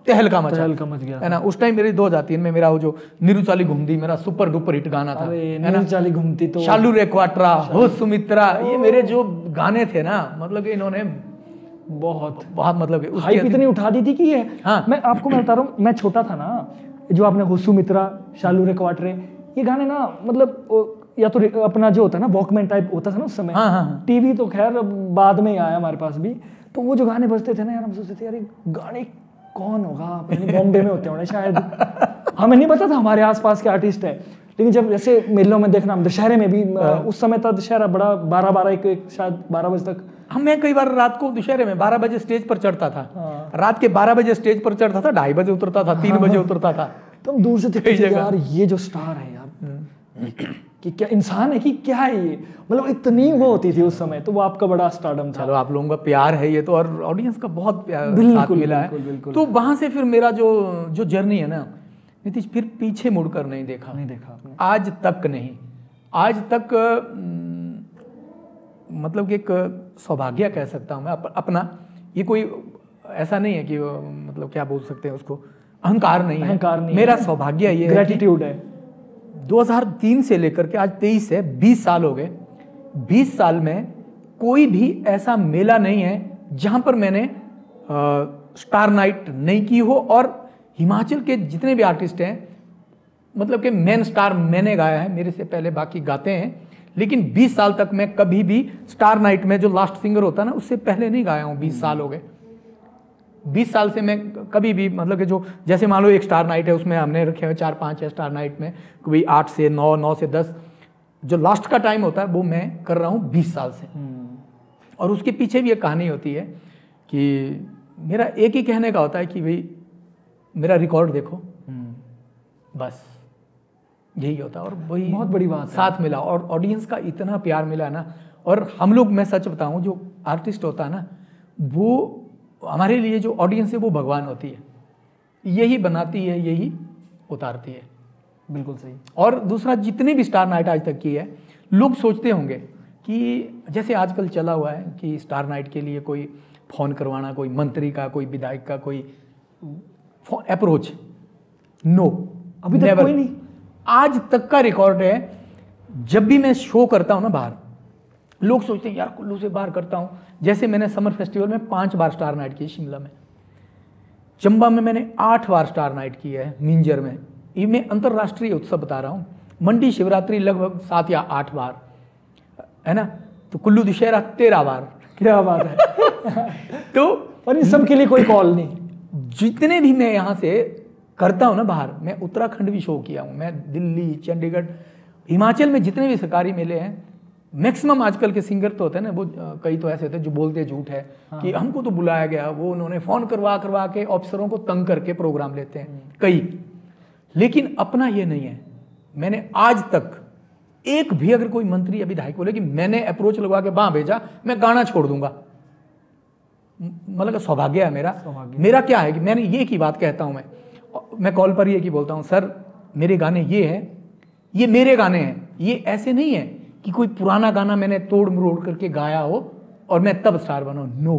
तहलका मच गया है ना। उस टाइम मेरी 2003 में मेरा वो जो निरुचाली घूमती मेरा सुपर डुपर हिट गाना था, निरुचाली घूमती, तो शालू रे क्वाट्रा, हो सुमित्रा, ये मेरे जो गाने थे ना, मतलब कि इन्होंने बहुत मतलब हाइप इतनी उठा दी थी कि ये हाँ। मैं आपको मैं बता रहा हूँ, मैं छोटा था ना, जो आपने हो सुमित्रा, शालू रे क्वाट्रे, ये गाने ना, मतलब या तो अपना जो होता है ना वॉकमैन टाइप होता था ना उस समय। हाँ। टीवी तो खैर बाद में ही आया हमारे पास भी, तो वो जो गाने बजते थे ना यार, हम सोचते थे यार ये गाने कौन होगा, बॉम्बे में होते होंगे शायद, हमें नहीं पता था हमारे आसपास के आर्टिस्ट है। लेकिन जब जैसे मेलों में देखना, दशहरे में भी उस समय था दशहरा बड़ा 12 शायद 12 बजे तक, मैं कई बार रात को दशहरे में 12 बजे स्टेज पर चढ़ता था। रात के 12 बजे स्टेज पर चढ़ता था, 2:30 बजे उतरता था, 3 बजे उतरता था। तुम दूर से देखते थे यार ये जो स्टार है यार, कि क्या इंसान है कि क्या है ये, मतलब इतनी वो होती थी उस समय, तो वो आपका बड़ा स्टारडम था। चलो आप लोगों का प्यार है ये तो, और ऑडियंस का बहुत प्यार साथ मिला है। बिल्कुल। तो वहां से फिर मेरा जो जर्नी है ना नीतीश, फिर पीछे मुड़कर नहीं देखा आपने। आज तक नहीं, आज तक मतलब कि एक सौभाग्य कह सकता हूँ मैं अपना। ये कोई ऐसा नहीं है कि मतलब क्या बोल सकते हैं उसको, अहंकार नहीं है, मेरा सौभाग्य ये ग्रेटिट्यूड है। 2003 से लेकर के आज 23 है, 20 साल हो गए। 20 साल में कोई भी ऐसा मेला नहीं है जहां पर मैंने स्टार नाइट नहीं की हो। और हिमाचल के जितने भी आर्टिस्ट हैं, मतलब कि मेन स्टार मैंने गाया है, मेरे से पहले बाकी गाते हैं, लेकिन 20 साल तक मैं कभी भी स्टार नाइट में जो लास्ट सिंगर होता है ना, उससे पहले नहीं गाया हूँ। 20 साल हो गए। 20 साल से मैं कभी भी, मतलब कि जो जैसे मान लो एक स्टार नाइट है, उसमें हमने रखे हुए 4-5 है स्टार नाइट में, कभी 8 से 9, 9 से 10, जो लास्ट का टाइम होता है वो मैं कर रहा हूँ 20 साल से। और उसके पीछे भी एक कहानी होती है कि मेरा एक ही कहने का होता है कि भाई मेरा रिकॉर्ड देखो, बस यही होता है। और वही बहुत बड़ी बात साथ मिला, और ऑडियंस का इतना प्यार मिला ना। और हम लोग, मैं सच बताऊं, जो आर्टिस्ट होता है ना, वो हमारे लिए जो ऑडियंस है वो भगवान होती है, यही बनाती है, यही उतारती है। बिल्कुल सही। और दूसरा, जितनी भी स्टार नाइट आज तक की है, लोग सोचते होंगे कि जैसे आजकल चला हुआ है कि स्टार नाइट के लिए कोई फ़ोन करवाना, कोई मंत्री का, कोई विधायक का, कोई अप्रोच, नो, अभी तक कोई नहीं। आज तक का रिकॉर्ड है। जब भी मैं शो करता हूँ ना बाहर, लोग सोचते हैं यार कुल्लू से बाहर करता हूँ। जैसे मैंने समर फेस्टिवल में 5 बार स्टार नाइट की, शिमला में, चंबा में मैंने 8 बार स्टार नाइट की है, मिंजर में, ये मैं अंतर्राष्ट्रीय उत्सव बता रहा हूँ। मंडी शिवरात्रि लगभग 7 या 8 बार है ना, तो कुल्लू दशहरा 13 बार। क्या बात है। तो और इन सब के लिए कोई कॉल नहीं। जितने भी मैं यहाँ से करता हूँ ना बाहर, मैं उत्तराखंड भी शो किया हूँ, मैं दिल्ली, चंडीगढ़, हिमाचल में जितने भी सरकारी मेले हैं, मैक्सिमम आजकल के सिंगर तो होते हैं ना, वो कई तो ऐसे होते हैं जो बोलते झूठ है कि हमको तो बुलाया गया, वो उन्होंने फ़ोन करवा के ऑफिसरों को तंग करके प्रोग्राम लेते हैं कई। लेकिन अपना ये नहीं है। मैंने आज तक एक भी अगर कोई मंत्री या विधायक बोले कि मैंने अप्रोच लगवा के वहाँ भेजा, मैं गाना छोड़ दूंगा, मतलब सौभाग्य है मेरा। मेरा क्या है कि मैंने ये की बात कहता हूँ, मैं कॉल पर ये की बोलता हूँ, सर मेरे गाने ये हैं, ये मेरे गाने हैं, ये ऐसे नहीं है कि कोई पुराना गाना मैंने तोड़ मरोड़ करके गाया हो और मैं तब स्टार बना। नो,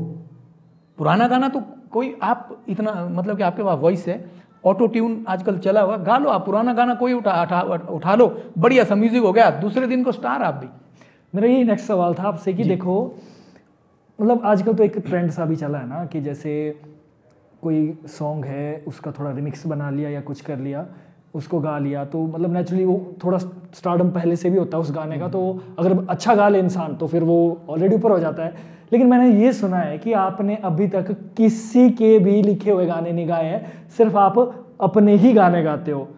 पुराना गाना तो कोई, आप इतना, मतलब कि आपके पास वॉइस है, ऑटो ट्यून आजकल चला हुआ, गा लो आप पुराना गाना, कोई उठा लो, बढ़िया सा म्यूजिक हो गया, दूसरे दिन को स्टार आप भी। मेरा यही नेक्स्ट सवाल था आपसे कि देखो मतलब आजकल तो एक ट्रेंड सा भी चला है ना कि जैसे कोई सॉन्ग है उसका थोड़ा रिमिक्स बना लिया या कुछ कर लिया, उसको गा लिया, तो मतलब नेचुरली वो थोड़ा स्टारडम पहले से भी होता है उस गाने का, तो अगर अच्छा गा ले इंसान तो फिर वो ऑलरेडी ऊपर हो जाता है। लेकिन मैंने ये सुना है कि आपने अभी तक किसी के भी लिखे हुए गाने नहीं गाए हैं, सिर्फ आप अपने ही गाने गाते हो,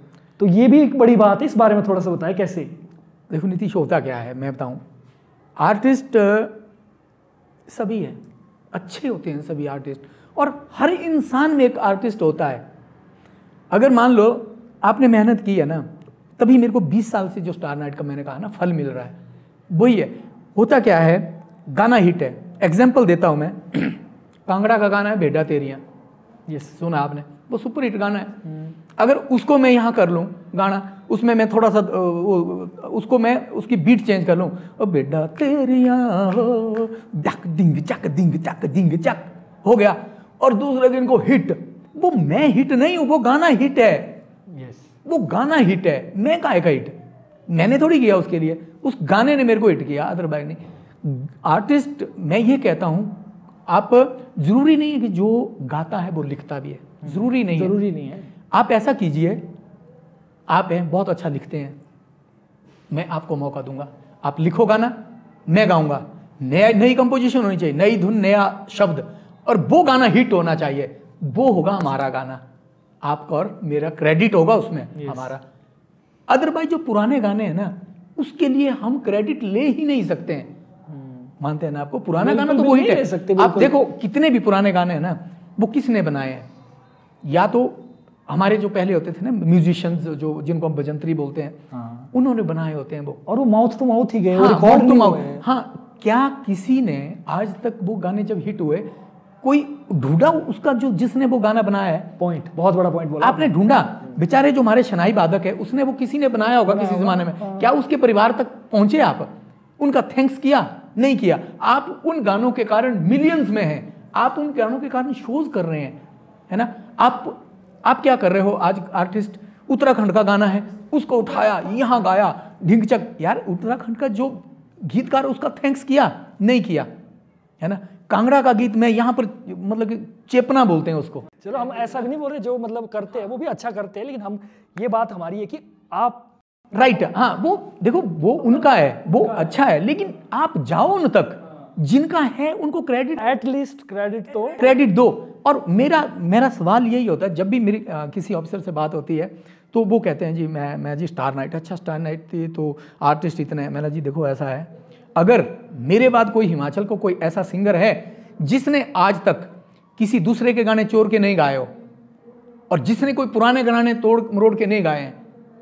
तो ये भी एक बड़ी बात है, इस बारे में थोड़ा सा बताएं कैसे। देखो नीतीश, होता क्या है मैं बताऊं, आर्टिस्ट सभी हैं, अच्छे होते हैं सभी आर्टिस्ट, और हर इंसान में एक आर्टिस्ट होता है। अगर मान लो आपने मेहनत की है ना, तभी मेरे को 20 साल से जो स्टार नाइट का मैंने कहा ना फल मिल रहा है, वही है। होता क्या है, गाना हिट है, एग्जाम्पल देता हूँ मैं, कांगड़ा का गाना है भेड़ा तेरियाँ, ये सुना आपने, वो सुपर हिट गाना है। अगर उसको मैं यहाँ कर लूँ गाना, उसमें मैं थोड़ा सा उसको मैं उसकी बीट चेंज कर लूँ, और बेटा तेरियाँ हो डक डिंग चक हो गया, और दूसरे दिन को हिट, वो मैं हिट नहीं हूँ, वो गाना हिट है। वो गाना हिट है, मैं काहे का हिट, मैंने थोड़ी किया उसके लिए, उस गाने ने मेरे को हिट किया, अदरवाइज नहीं। आर्टिस्ट मैं ये कहता हूँ, आप जरूरी नहीं है कि जो गाता है वो लिखता भी है, जरूरी नहीं है। आप ऐसा कीजिए, आप हैं बहुत अच्छा लिखते हैं, मैं आपको मौका दूंगा, आप लिखो गाना, मैं गाऊंगा, नई कंपोजिशन होनी चाहिए, नई धुन, नया शब्द, और वो गाना हिट होना चाहिए, वो होगा हमारा गाना, आपका और मेरा क्रेडिट होगा उसमें हमारा। अदरवाइज जो पुराने गाने हैं ना, उसके लिए हम क्रेडिट ले ही नहीं सकते हैं, मानते हैं ना आपको, पुराना गाना तो वो हिट है। आप देखो कितने भी पुराने गाने हैं ना, वो किसने बनाए हैं, या तो हमारे जो पहले होते थे ना म्यूजिशियंस, जो जिनको हम भजंत्री बोलते हैं, उन्होंने बनाए होते हैं वो, और वो माउथ टू माउथ ही गए, रिकॉर्ड टू माउथ। हाँ, क्या किसी ने आज तक वो गाने जब हिट हुए, कोई ढूंढा उसका, जो जिसने वो गाना बनाया है? पॉइंट, बहुत बड़ा पॉइंट बोला आपने, ढूंढा? बेचारे जो हमारे शनाई वादक है, उसने वो किसी ने बनाया होगा किसी जमाने में, क्या उसके परिवार तक पहुंचे आप? उनका थैंक्स किया? नहीं किया। आप उन गानों के कारण मिलियंस में हैं, आप उन गानों के कारण शोज कर रहे हैं, है ना। आप क्या कर रहे हो, आज आर्टिस्ट उत्तराखंड का गाना है, उसको उठाया, यहाँ गाया, ढिंगचक, यार उत्तराखंड का जो गीतकार उसका थैंक्स किया? नहीं किया, है ना। कांगड़ा का गीत मैं यहाँ पर मतलब कि चेपना बोलते हैं उसको। चलो हम ऐसा नहीं बोल रहे, जो मतलब करते हैं वो भी अच्छा करते हैं, लेकिन हम ये बात हमारी है कि आप राइट, हाँ, वो देखो वो उनका है, वो अच्छा है, लेकिन आप जाओ उन तक, जिनका है उनको क्रेडिट, एटलीस्ट क्रेडिट दो। और मेरा सवाल यही होता है, जब भी मेरी किसी ऑफिसर से बात होती है, तो वो कहते हैं जी मैं जी स्टार नाइट, अच्छा स्टार नाइट थी तो आर्टिस्ट इतने, मैंने जी देखो ऐसा है, अगर मेरे बाद कोई हिमाचल को कोई ऐसा सिंगर है जिसने आज तक किसी दूसरे के गाने चोर के नहीं गाए हो, और जिसने कोई पुराने गाने तोड़ मरोड़ के नहीं गाए हैं,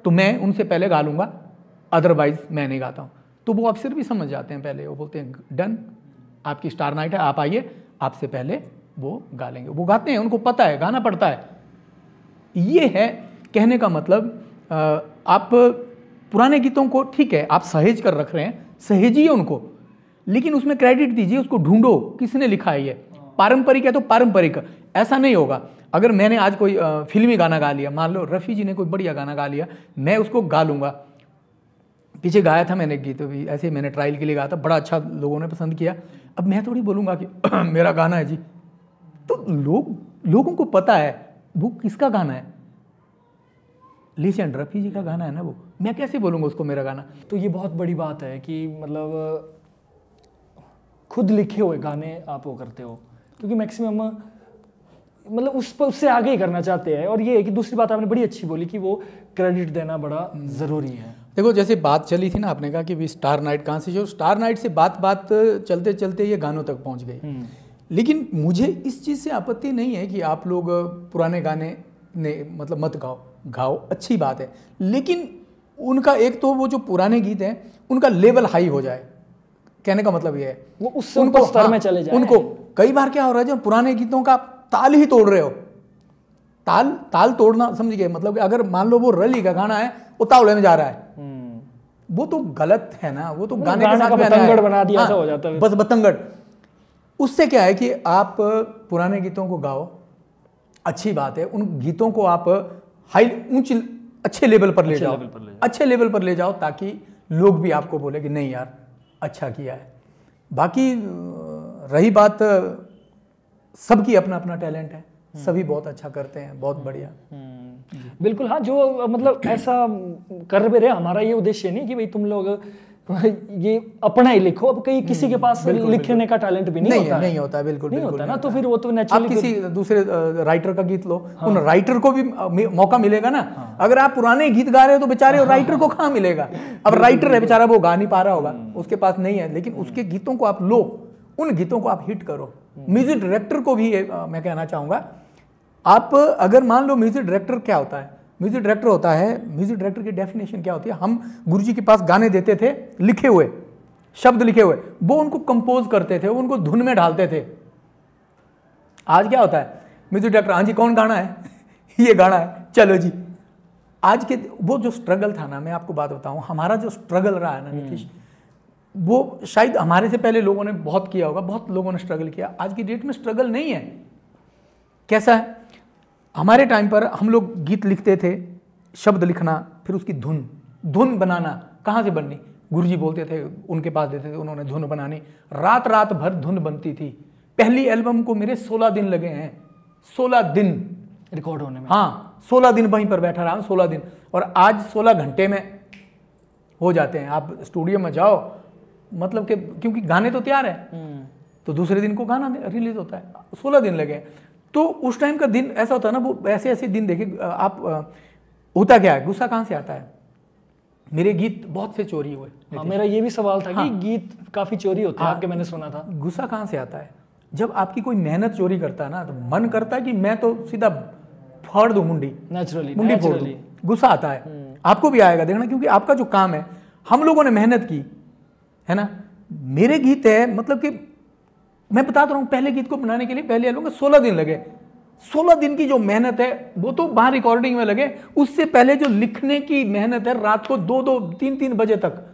तो मैं उनसे पहले गा लूंगा, अदरवाइज मैं नहीं गाता हूँ। तो वो अफसर भी समझ जाते हैं, पहले वो बोलते हैं डन, आपकी स्टार नाइट है, आप आइए, आपसे पहले वो गा लेंगे। वो गाते हैं, उनको पता है, गाना पड़ता है। ये है कहने का मतलब, आप पुराने गीतों को ठीक है आप सहेज कर रख रहे हैं, सहेजिए उनको, लेकिन उसमें क्रेडिट दीजिए, उसको ढूंढो किसने लिखा है। ये पारंपरिक है तो पारंपरिक, ऐसा नहीं होगा। अगर मैंने आज कोई फिल्मी गाना गा लिया, मान लो रफ़ी जी ने कोई बढ़िया गाना गा लिया, मैं उसको गा लूँगा। पीछे गाया था मैंने गीत भी, ऐसे मैंने ट्रायल के लिए गाया था, बड़ा अच्छा लोगों ने पसंद किया। अब मैं थोड़ी बोलूँगा कि मेरा गाना है जी, तो लोगों को पता है वो किसका गाना है, लीजेंड रफ़ी जी का गाना है ना वो, मैं कैसे बोलूँगा उसको मेरा गाना। तो ये बहुत बड़ी बात है कि मतलब खुद लिखे हुए गाने आप वो करते हो, क्योंकि मैक्सिमम मतलब उससे आगे ही करना चाहते हैं। और ये है कि दूसरी बात आपने बड़ी अच्छी बोली कि वो क्रेडिट देना बड़ा ज़रूरी है। देखो जैसे बात चली थी ना, आपने कहा कि भी स्टार नाइट कहाँ से, जो स्टार नाइट से बात चलते चलते ये गानों तक पहुँच गई। लेकिन मुझे इस चीज़ से आपत्ति नहीं है कि आप लोग पुराने गाने ने मतलब मत गाओ, अच्छी बात है, लेकिन उनका एक तो वो जो पुराने गीत हैं उनका लेवल हाई हो जाए, कहने का मतलब ये है वो उससे उनको स्तर में चले जाए। उनको कई बार क्या हो रहा है, जो पुराने गीतों का ताल ही तोड़ रहे हो, ताल तोड़ना समझ गए, मतलब अगर मान लो वो रली का गाना है वो तावले में जा रहा है, वो तो गलत है ना, वो तो गाने के साथ बतंगड़ बना दिया ऐसा हो जाता है, बस बतंगड़। उससे क्या है कि आप पुराने गीतों को गाओ, अच्छी बात है। उन गीतों को आप हाई अच्छे लेवल पर ले जाओ, अच्छे लेवल पर ले जाओ, ताकि लोग भी आपको बोले कि नहीं यार अच्छा किया है। बाकी रही बात, सबकी अपना अपना टैलेंट है, सभी बहुत अच्छा करते हैं, बहुत बढ़िया। बिल्कुल हाँ, जो मतलब ऐसा कर भी रहे, हमारा ये उद्देश्य नहीं कि भाई तुम लोग ये अपना ही लिखो। अब कहीं किसी के पास लिखने का टैलेंट भी नहीं होता है, नहीं होता है, बिल्कुल नहीं बिल्कुल होता नहीं ना, तो फिर वो तो नेचुरली आप किसी दूसरे राइटर का गीत लो, उन राइटर को भी मौका मिलेगा ना। अगर आप पुराने गीत गा रहे हो तो बेचारे राइटर को कहाँ मिलेगा। अब राइटर है बेचारा, वो गा नहीं पा रहा होगा, उसके पास नहीं है, लेकिन उसके गीतों को आप लो, उन गीतों को आप हिट करो। म्यूजिक डायरेक्टर को भी मैं कहना चाहूंगा, आप अगर मान लो म्यूजिक डायरेक्टर क्या होता है, म्यूजिक डायरेक्टर होता है, म्यूजिक डायरेक्टर की डेफिनेशन क्या होती है, हम गुरुजी के पास गाने देते थे, लिखे हुए शब्द लिखे हुए, वो उनको कंपोज करते थे, वो उनको धुन में ढालते थे। आज क्या होता है, म्यूजिक डायरेक्टर, हाँ जी कौन गाना है ये गाना है, चलो जी। आज के वो जो स्ट्रगल था ना, मैं आपको बात बताऊं, हमारा जो स्ट्रगल रहा है ना नीतीश, वो शायद हमारे से पहले लोगों ने बहुत किया होगा, बहुत लोगों ने स्ट्रगल किया। आज की डेट में स्ट्रगल नहीं है। कैसा है, हमारे टाइम पर हम लोग गीत लिखते थे, शब्द लिखना, फिर उसकी धुन बनाना कहाँ से बननी, गुरुजी बोलते थे, उनके पास देते थे, उन्होंने धुन बनानी, रात रात भर धुन बनती थी। पहली एल्बम को मेरे 16 दिन लगे हैं, 16 दिन रिकॉर्ड होने में। हाँ 16 दिन वहीं पर बैठा रहा हूँ, 16 दिन, और आज 16 घंटे में हो जाते हैं। आप स्टूडियो में जाओ, मतलब कि क्योंकि गाने तो तैयार है, तो दूसरे दिन को गाना रिलीज होता है, 16 दिन लगे। तो उस टाइम का दिन ऐसा होता है ना, वो ऐसे ऐसे दिन देखे आप, होता क्या है, गुस्सा कहाँ से आता है। मेरे गीत बहुत से चोरी हुए। हाँ, मेरा ये भी सवाल था कि गीत काफी चोरी होते हैं आपके, मैंने सुना था। गुस्सा कहाँ से आता है, जब आपकी कोई मेहनत चोरी करता है ना, तो मन करता है कि मैं तो सीधा फाड़ दूं मुंडी, मुंडी फोड़ दूं, गुस्सा आता है। आपको भी आएगा, देखना, क्योंकि आपका जो काम है, हम लोगों ने मेहनत की है ना। मेरे गीत है, मतलब कि मैं बताता हूँ, पहले गीत को बनाने के लिए पहले एल्बम में 16 दिन लगे। 16 दिन की जो मेहनत है वो तो बाहर रिकॉर्डिंग में लगे, उससे पहले जो लिखने की मेहनत है, रात को 2-2, 3-3 बजे तक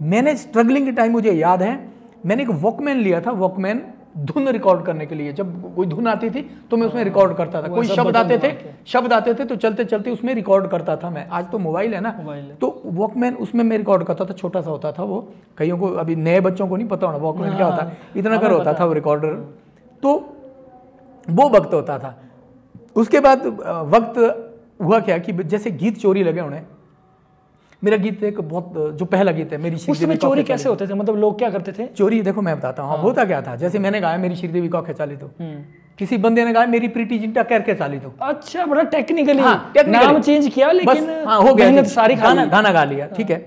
मैंने स्ट्रगलिंग के टाइम, मुझे याद है, मैंने एक वॉकमैन लिया था, वॉकमैन धुन रिकॉर्ड करने के लिए। जब कोई धुन आती थी तो मैं उसमें रिकॉर्ड करता था, कोई शब्द आते थे तो चलते चलते उसमें रिकॉर्ड करता था मैं। आज तो मोबाइल है ना, तो वॉकमैन उसमें मैं रिकॉर्ड करता था, छोटा सा होता था वो, कईयों को, अभी नए बच्चों को नहीं पता होना वॉकमैन क्या होता है, इतना कर होता था वो रिकॉर्डर। तो वो वक्त होता था। उसके बाद वक्त हुआ क्या कि जैसे गीत चोरी लगे उन्हें। मेरा गीत एक बहुत, जो पहला गीत है, मेरी उसमें चोरी कैसे होते थे, मतलब लोग क्या करते थे चोरी? देखो मैं बताता हूँ, होता क्या था, जैसे मैंने गाया मेरी श्रीदेवी कौखे चाली तो, किसी बंदे ने गाया मेरी प्रीति जिंटा करके चाली तो। अच्छा, बड़ा टेक्निकली नाम चेंज किया, लेकिन हो गया, सारी गाना गा लिया, ठीक है।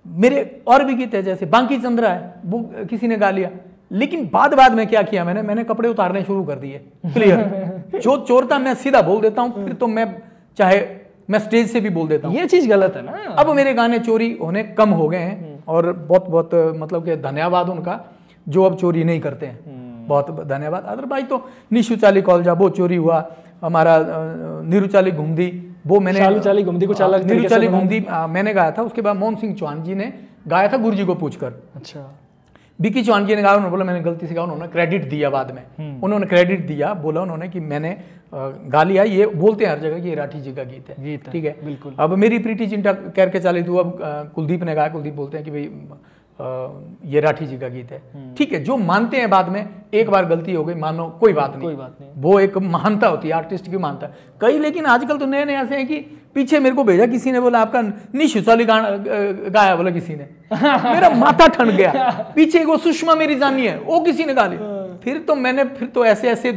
मेरे और भी गीत है, जैसे बांकी चंद्रा है, वो किसी ने गा लिया, लेकिन बाद में क्या किया मैंने कपड़े उतारने शुरू कर दिए। क्लियर, जो चोरता मैं सीधा बोल देता हूँ, फिर तो मैं चाहे मैं स्टेज से भी बोल देता हूँ। ये चीज गलत है ना। अब मेरे गाने चोरी होने कम हो गए हैं, और बहुत बहुत मतलब कि धन्यवाद उनका जो अब चोरी नहीं करते हैं, बहुत धन्यवाद। अदरवाइज तो निशु चाली कॉलजा वो चोरी हुआ, हमारा नीरू चाली घुमदी वो मैंने, नीरू चाली घुमदी मैंने गाया था। उसके बाद मोहन सिंह चौहान जी ने गाया था गुरुजी को पूछकर। अच्छा, बीकी चौहान जी ने गाया, उन्होंने बोला मैंने गलती से गाया, उन्होंने क्रेडिट दिया बाद में, उन्होंने क्रेडिट दिया, बोला उन्होंने कि मैंने गा लिया। ये बोलते हैं हर जगह कि ये राठी जी का गीत है, ठीक है, बिल्कुल। अब मेरी प्रीति चिंटा करके चाली तो अब कुलदीप ने गाया, कुलदीप बोलते हैं कि भाई ये राठी जी का गीत है, ठीक है। जो मानते हैं बाद में, एक बार गलती हो गई मानो, कोई बात नहीं, वो एक महानता होती है, आर्टिस्ट की महानता। कई लेकिन आजकल तो नए नए ऐसे हैं कि पीछे मेरे को भेजा किसी ने, बोला आपका निशु चाली गाना गाया, बोला किसी ने मेरा माथा ठंड गया। पीछे वो सुषमा मेरी जानी है, वो किसी ने गा ली। फिर तो ऐसे ऐसे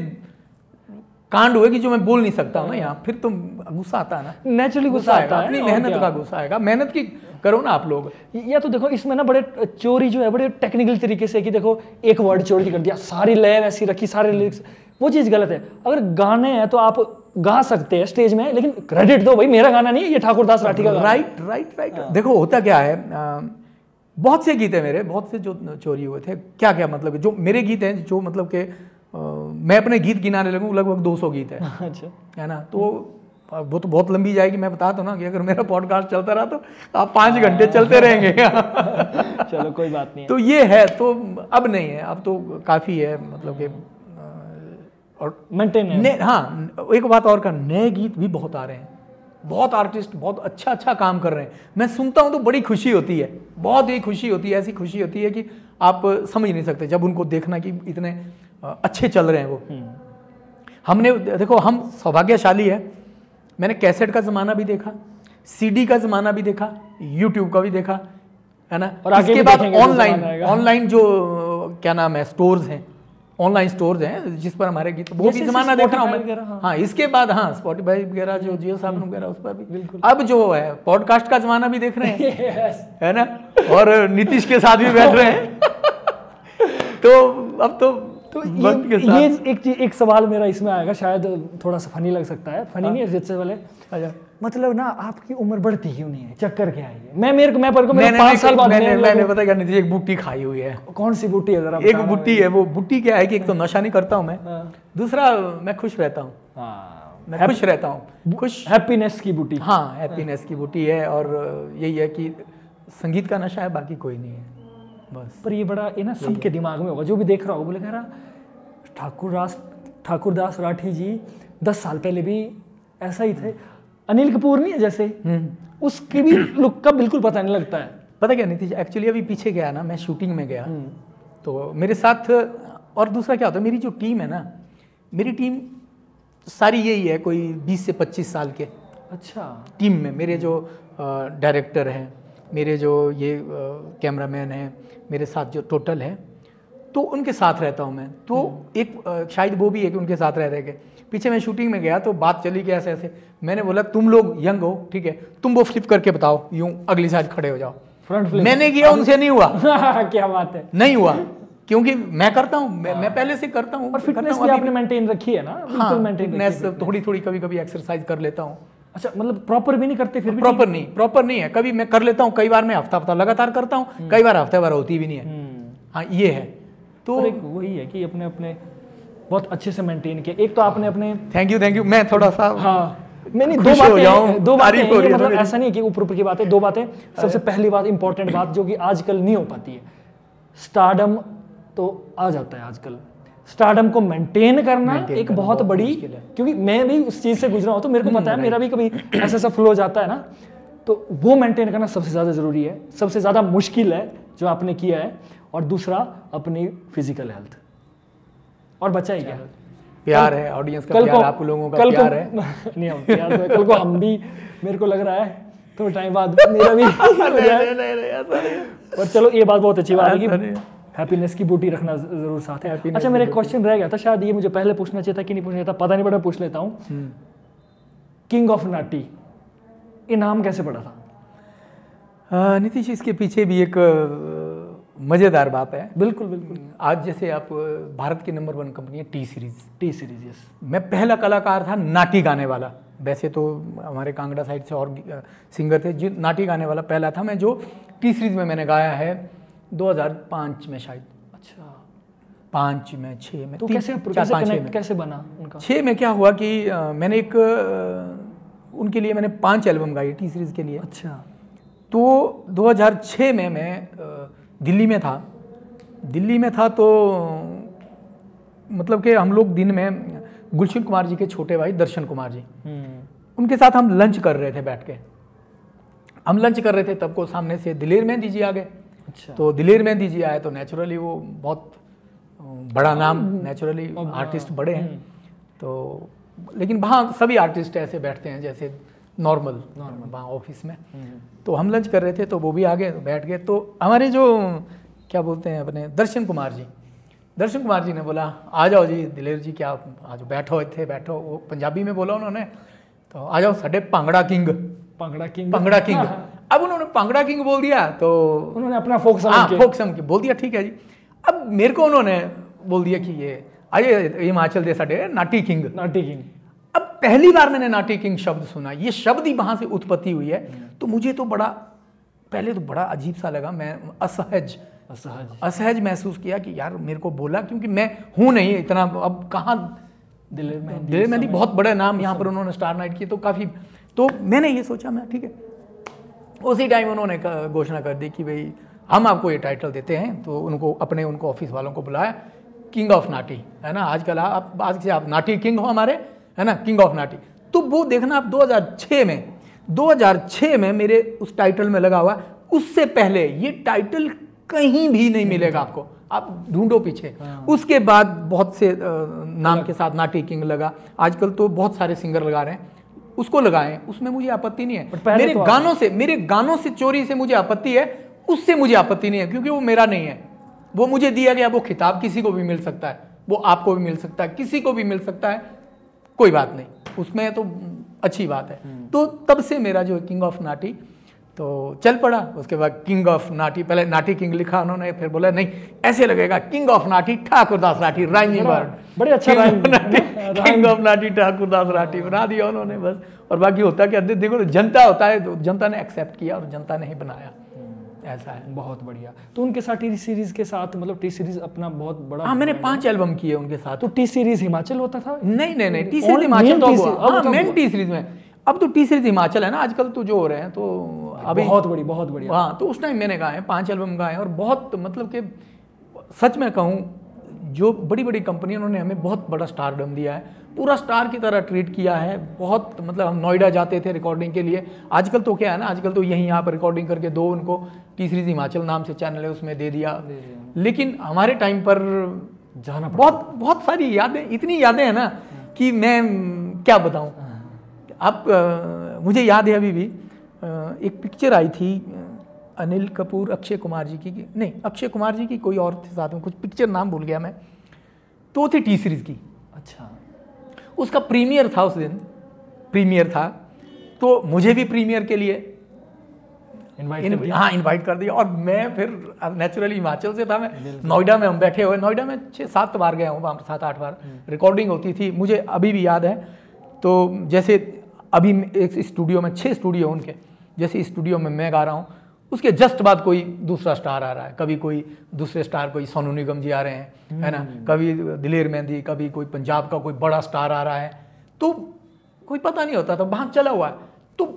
कांड हुए कि जो मैं बोल नहीं सकता हूँ ना यहाँ, फिर तो गुस्सा आता है ना, नेचुरली गुस्सा आता है, अपनी मेहनत का गुस्सा आएगा। मेहनत की करो ना आप लोग। या तो देखो इसमें ना बड़े चोरी जो है बड़े टेक्निकल तरीके से, कि देखो एक वर्ड चोरी कर दिया, सारी लय वैसी रखी, सारे लिरिक्स, वो चीज गलत है। अगर गाने हैं तो आप गा सकते हैं स्टेज में, लेकिन क्रेडिट दो भाई, मेरा गाना नहीं है, ये ठाकुरदास राठी का। राइट। देखो होता क्या है, बहुत से गीत है मेरे, बहुत से जो चोरी हुए थे। क्या क्या मतलब जो मेरे गीत हैं, जो मतलब के मैं अपने गीत गिनाने लगूँ लगभग 200 गीत है। अच्छा, है ना, तो वो तो बहुत लंबी जाएगी। मैं बता दूं ना कि अगर मेरा पॉडकास्ट चलता रहा तो आप 5 घंटे चलते रहेंगे। चलो कोई बात नहीं है। तो ये है, तो अब नहीं है, अब तो काफ़ी है, मतलब कि और मेंटेन है। हाँ, एक बात और का, नए गीत भी बहुत आ रहे हैं, बहुत आर्टिस्ट बहुत अच्छा काम कर रहे हैं। मैं सुनता हूँ तो बड़ी खुशी होती है, बहुत ही खुशी होती है, ऐसी खुशी होती है कि आप समझ नहीं सकते जब उनको देखना कि इतने अच्छे चल रहे हैं वो। हमने देखो, हम सौभाग्यशाली है, मैंने कैसेट का ज़माना भी देखा, सीडी का ज़माना भी देखा, यूट्यूब का भी देखा, है ना। और आगे इसके भी बाद देखेंगे तो ज़माना आएगा। ऑनलाइन जो क्या नाम है, स्टोर्स हैं, ऑनलाइन स्टोर्स हैं जिस पर हमारे गीत, वो भी जैसे ज़माना देख रहा हूँ Spotify वगैरह, मैं। हाँ। हाँ, इसके बाद हाँ, स्पॉटिफाई वगैरह जो जियो सावन वगैरह उस पर भी। अब जो है पॉडकास्ट का ज़माना भी देख रहे हैं, है ना, और नीतीश के साथ भी बैठ रहे हैं। तो अब तो वक्त के साथ ये एक सवाल मेरा इसमें आएगा, शायद थोड़ा सा फनी लग सकता है, फनी नहीं है जिससे वाले। अच्छा, मतलब ना, आपकी उम्र बढ़ती क्यों नहीं है, चक्कर क्या है ये? मैं पर को मेरे 5 साल बाद मैंने पता क्या नीतीश, एक बूटी खाई हुई है। कौन सी बूटी है जरा? एक बूटी है, वो बूटी क्या है कि एक तो नशा नहीं करता हूँ मैं, दूसरा मैं खुश रहता हूँ, मैं खुश रहता हूँ, खुश, हैप्पीनेस की बूटी। हाँ, हैप्पीनेस की बूटी है। और यही है कि संगीत का नशा है, बाकी कोई नहीं है बस। पर ये बड़ा ये ना सबके दिमाग में होगा, जो भी देख रहा होगा बोले, कह रहा ठाकुरदास राठी जी 10 साल पहले भी ऐसा ही थे। अनिल कपूर नहीं है जैसे, उसके भी लुक का बिल्कुल पता नहीं लगता है। पता क्या नीतीश, एक्चुअली अभी पीछे गया ना, मैं शूटिंग में गया तो मेरे साथ, और दूसरा क्या होता है, मेरी जो टीम है ना, मेरी टीम सारी यही है, कोई 20 से 25 साल के। अच्छा। टीम में मेरे जो डायरेक्टर हैं, मेरे जो ये कैमरामैन हैं, मेरे साथ जो टोटल है, तो उनके साथ रहता हूँ मैं। तो एक शायद वो भी है कि उनके साथ रह के पीछे मैं शूटिंग में गया तो बात चली कि ऐसे ऐसे, मैंने बोला तुम लोग यंग हो, ठीक है, तुम वो फ्लिप करके बताओ, यूं अगली साइड खड़े हो जाओ। फ्रंट फ्लिप मैंने किया, उनसे नहीं हुआ। क्या बात है, नहीं हुआ, क्योंकि मैं करता हूँ, मैं पहले से करता हूँ। और फिटनेस भी आपने मेंटेन रखी है ना? हाँ, फिटनेस थोड़ी थोड़ी कभी कभी एक्सरसाइज कर लेता हूँ। अच्छा, मतलब प्रॉपर भी नहीं करते फिर भी? प्रॉपर नहीं है, कभी मैं कर लेता हूँ, कई बार मैं हफ्ता लगातार करता हूँ, कई बार हफ्ते भर होती भी नहीं है। हाँ, ये है। तो वही है कि अपने बहुत अच्छे से मेंटेन किया। एक तो आपने अपने, थैंक यू, मैं थोड़ा सा, हाँ, मैंने दो बातें मतलब ऐसा नहीं है कि ऊपर की बातें, 2 बातें। सबसे पहली बात, इंपॉर्टेंट बात जो कि आजकल नहीं हो पाती है, स्टारडम तो आ जाता है आजकल, स्टारडम को मेंटेन करना एक बहुत बड़ी, क्योंकि मैं भी उस चीज से गुजरा हूं तो मेरे को पता है, मेरा भी कभी ऐसा फ्लो जाता है ना, तो वो मेंटेन करना सबसे ज्यादा जरूरी है, सबसे ज्यादा मुश्किल है जो आपने किया है। और दूसरा, अपनी फिजिकल हेल्थ। और बचा ही क्या, प्यार है, ऑडियंस का प्यार, आप लोगों का प्यार है। नहीं, हम प्यार तो कल को हम भी, मेरे को लग रहा है थोड़ा टाइम बाद मेरा भी और चलो, ये बात बहुत अच्छी बात है कि हैप्पीनेस की बूटी रखना जरूर साथ है। अच्छा, मेरा एक क्वेश्चन रह गया था, शायद ये मुझे पहले पूछना चाहिए था कि नहीं पूछना चाहिए था, पता नहीं, बड़ा पूछ लेता हूँ। किंग ऑफ नाटी, ये नाम कैसे पड़ा था? नीतीश, इसके पीछे भी एक मज़ेदार बात है। बिल्कुल। आज जैसे आप, भारत की नंबर 1 कंपनी है टी सीरीज, यस। मैं पहला कलाकार था नाटी गाने वाला। वैसे तो हमारे कांगड़ा साइड से और सिंगर थे, जो नाटी गाने वाला पहला था मैं, जो टी सीरीज में मैंने गाया है 2005 में शायद। अच्छा, 5 में, 6 में, तो कैसे बना उनका? 6 में क्या हुआ कि मैंने एक उनके लिए मैंने 5 एल्बम गाई टी सीरीज के लिए। अच्छा। तो 2006 में मैं दिल्ली में था तो मतलब कि हम लोग दिन में गुलशन कुमार जी के छोटे भाई दर्शन कुमार जी, उनके साथ हम लंच कर रहे थे, बैठ के हम लंच कर रहे थे, तब को सामने से दिलेर मेहंदी जी आ गए। अच्छा। तो दिलेर मेहंदी जी आए तो नेचुरली वो बहुत बड़ा नाम, नेचुरली आर्टिस्ट बड़े हैं, तो लेकिन वहाँ सभी आर्टिस्ट ऐसे बैठते हैं जैसे नॉर्मल वहाँ ऑफिस में। तो हम लंच कर रहे थे तो वो भी आ गए, बैठ गए। तो हमारे जो क्या बोलते हैं अपने दर्शन कुमार जी ने बोला, आ जाओ जी दिलेर जी, क्या आज बैठो, वो पंजाबी में बोला उन्होंने, तो आ जाओ साडे भांगड़ा किंग। अब उन्होंने भांगड़ा किंग बोल दिया तो उन्होंने अपना फोक समझ के बोल दिया, ठीक है जी। अब मेरे को उन्होंने बोल दिया कि ये आइए हिमाचल दे साडे नाटी किंग। अब पहली बार मैंने नाटी किंग शब्द सुना, ये शब्द ही वहां से उत्पत्ति हुई है। तो मुझे तो पहले तो बड़ा अजीब सा लगा, मैं असहज महसूस किया कि यार मेरे को बोला, क्योंकि मैं हूं नहीं इतना, अब कहाँ दिलेर मेहंदी बहुत बड़ा नाम, यहाँ पर उन्होंने स्टार नाइट की, तो काफ़ी, तो मैंने ये सोचा, मैं ठीक है। उसी टाइम उन्होंने घोषणा कर दी कि भाई हम आपको ये टाइटल देते हैं। तो उनको ऑफिस वालों को बुलाया, किंग ऑफ नाटी, है ना, आजकल आप आज से आप नाटी किंग हो हमारे, है ना, किंग ऑफ नाटी। तो वो देखना आप 2006 में मेरे उस टाइटल में लगा हुआ। उससे पहले ये टाइटल कहीं भी नहीं मिलेगा आपको, आप ढूंढो पीछे। उसके बाद बहुत से नाम के साथ नाटी किंग लगा। आजकल तो बहुत सारे सिंगर लगा रहे हैं, उसको लगाएं, उसमें मुझे आपत्ति नहीं है। मेरे गानों से चोरी से मुझे आपत्ति है, उससे मुझे आपत्ति नहीं है, क्योंकि वो मेरा नहीं है, वो मुझे दिया गया। वो खिताब किसी को भी मिल सकता है, वो आपको भी मिल सकता है, किसी को भी मिल सकता है, कोई बात नहीं, उसमें तो अच्छी बात है। तो तब से मेरा जो किंग ऑफ नाटी तो चल पड़ा। उसके बाद किंग ऑफ नाटी, पहले नाटी किंग लिखा उन्होंने, फिर बोला नहीं ऐसे लगेगा king of Nati Thakurdas Rathi, rhyming word, बड़े अच्छा किंग ऑफ नाटी ठाकुरदास राठी बना दिया उन्होंने बस। और बाकी होता क्या, देखो जनता होता है, तो जनता ने एक्सेप्ट किया और जनता ने ही बनाया, ऐसा है। बहुत बढ़िया। तो उनके साथ टी सीरीज के साथ, मतलब टी सीरीज अपना बहुत बड़ा, हाँ मैंने 5 एल्बम किए उनके साथ। तो टी सीरीज हिमाचल होता था? नहीं, टी सीरीज हिमाचल तो हुआ, मेन टी सीरीज में। अब तो टी सीरीज हिमाचल है ना आजकल, तो जो हो रहे हैं, तो अभी बहुत बढ़िया। हाँ, तो उस टाइम मैंने गाए 5 एल्बम गाए, और बहुत मतलब कि सच में कहूँ, जो बड़ी बड़ी कंपनी उन्होंने हमें बहुत बड़ा स्टारडम दिया है, पूरा स्टार की तरह ट्रीट किया है। बहुत मतलब हम नोएडा जाते थे रिकॉर्डिंग के लिए। आजकल तो क्या है ना, आजकल तो यहीं यहाँ पर रिकॉर्डिंग करके दो, उनको टी सीरीज हिमाचल नाम से चैनल है उसमें दे दिया। लेकिन हमारे टाइम पर जाना बहुत सारी यादें, इतनी यादें हैं ना कि मैं क्या बताऊँ। आप मुझे याद है अभी भी, एक पिक्चर आई थी अनिल कपूर, अक्षय कुमार जी की, नहीं अक्षय कुमार जी की कोई और थे साथ में, कुछ पिक्चर नाम भूल गया मैं, तो थी टी सीरीज की। अच्छा, उसका प्रीमियर था, उस दिन प्रीमियर था, तो मुझे भी प्रीमियर के लिए इनवाइट कर दिया। और मैं फिर नेचुरली हिमाचल से था, मैं नोएडा में हम बैठे हुए, नोएडा में 6-7 बार गया हूँ, वहाँ 7-8 बार रिकॉर्डिंग होती थी, मुझे अभी भी याद है। तो जैसे अभी एक स्टूडियो में 6 स्टूडियो उनके, जैसे स्टूडियो में मैं गा रहा हूँ, उसके जस्ट बाद कोई दूसरा स्टार आ रहा है, कभी कोई दूसरे स्टार, कोई सोनू निगम जी आ रहे हैं, है ना, कभी दिलेर मेहंदी, कभी कोई पंजाब का कोई बड़ा स्टार आ रहा है, तो कोई पता नहीं होता था, वहाँ चला हुआ है। तो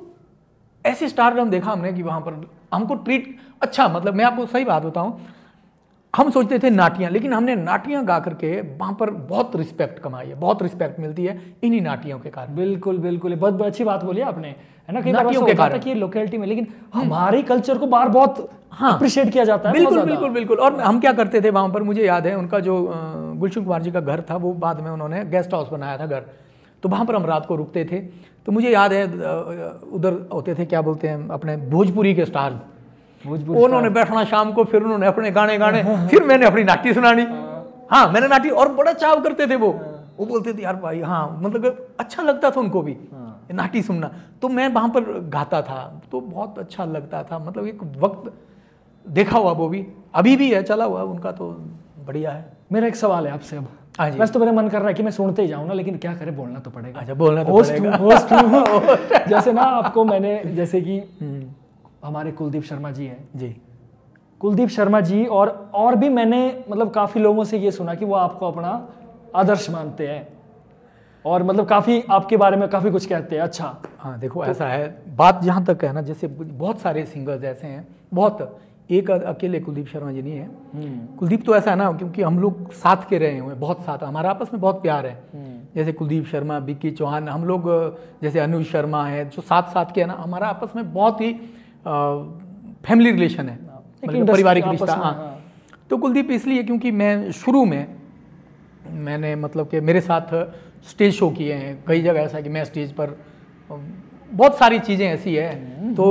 ऐसे स्टारडम देखा हमने कि वहाँ पर हमको ट्रीट अच्छा, मतलब मैं आपको सही बात बताऊँ, हम सोचते थे नाटियाँ, लेकिन हमने नाटियाँ गा करके वहाँ पर बहुत रिस्पेक्ट कमाई है, बहुत रिस्पेक्ट मिलती है इन्हीं नाटियों के कारण। बिल्कुल, बहुत अच्छी बात बोली आपने, है ना, कई बार ऐसा होता है कि लोकेलिटी में, लेकिन हमारे कल्चर को बार बहुत अप्रिशिएट किया जाता है। बिल्कुल। और हम क्या करते थे वहाँ पर, मुझे याद है उनका जो गुलशन कुमार जी का घर था, वो बाद में उन्होंने गेस्ट हाउस बनाया था घर, तो वहाँ पर हम रात को रुकते थे। तो मुझे याद है उधर होते थे, क्या बोलते हैं, अपने भोजपुरी के स्टार्स, उन्होंने बैठना शाम को, फिर उन्होंने अपने गाने गाने, फिर मैंने अपनी नाटी सुनानी। हाँ, मैंने नाटी, और बड़ा चाव करते थे वो बोलते थे यार भाई, हाँ मतलब अच्छा लगता था उनको भी नाटी सुनना, तो मैं वहाँ पर गाता था, तो बहुत अच्छा लगता था। मतलब एक वक्त देखा हुआ, वो भी अभी भी है, चला हुआ उनका, तो बढ़िया है। मेरा एक सवाल है आपसे अब, बस तो मेरा मन कर रहा है कि मैं सुनते ही जाऊँ ना, लेकिन क्या करें, बोलना तो पड़ेगा। अच्छा, बोलना तो पड़ेगा। होस्ट जैसे ना आपको मैंने, जैसे कि हमारे कुलदीप शर्मा जी हैं जी, कुलदीप शर्मा जी, और भी मैंने मतलब काफ़ी लोगों से ये सुना कि वो आपको अपना आदर्श मानते हैं, और मतलब काफ़ी आपके बारे में काफ़ी कुछ कहते हैं। अच्छा, हाँ देखो, ऐसा है बात, जहाँ तक है ना, जैसे बहुत सारे सिंगर्स ऐसे हैं, बहुत, एक अकेले कुलदीप शर्मा जी नहीं है। कुलदीप तो ऐसा है ना, क्योंकि हम लोग साथ के रहे हुए, बहुत साथ, हमारा आपस में बहुत प्यार है। जैसे कुलदीप शर्मा, विक्की चौहान, हम लोग, जैसे अनुज शर्मा है, जो साथ के है ना, हमारा आपस में बहुत ही फैमिली रिलेशन है, मतलब पारिवारिक रिश्ता। हाँ, तो कुलदीप इसलिए क्योंकि मैं शुरू में मैंने मतलब कि मेरे साथ स्टेज शो किए हैं कई जगह, ऐसा कि मैं स्टेज पर, बहुत सारी चीज़ें ऐसी है तो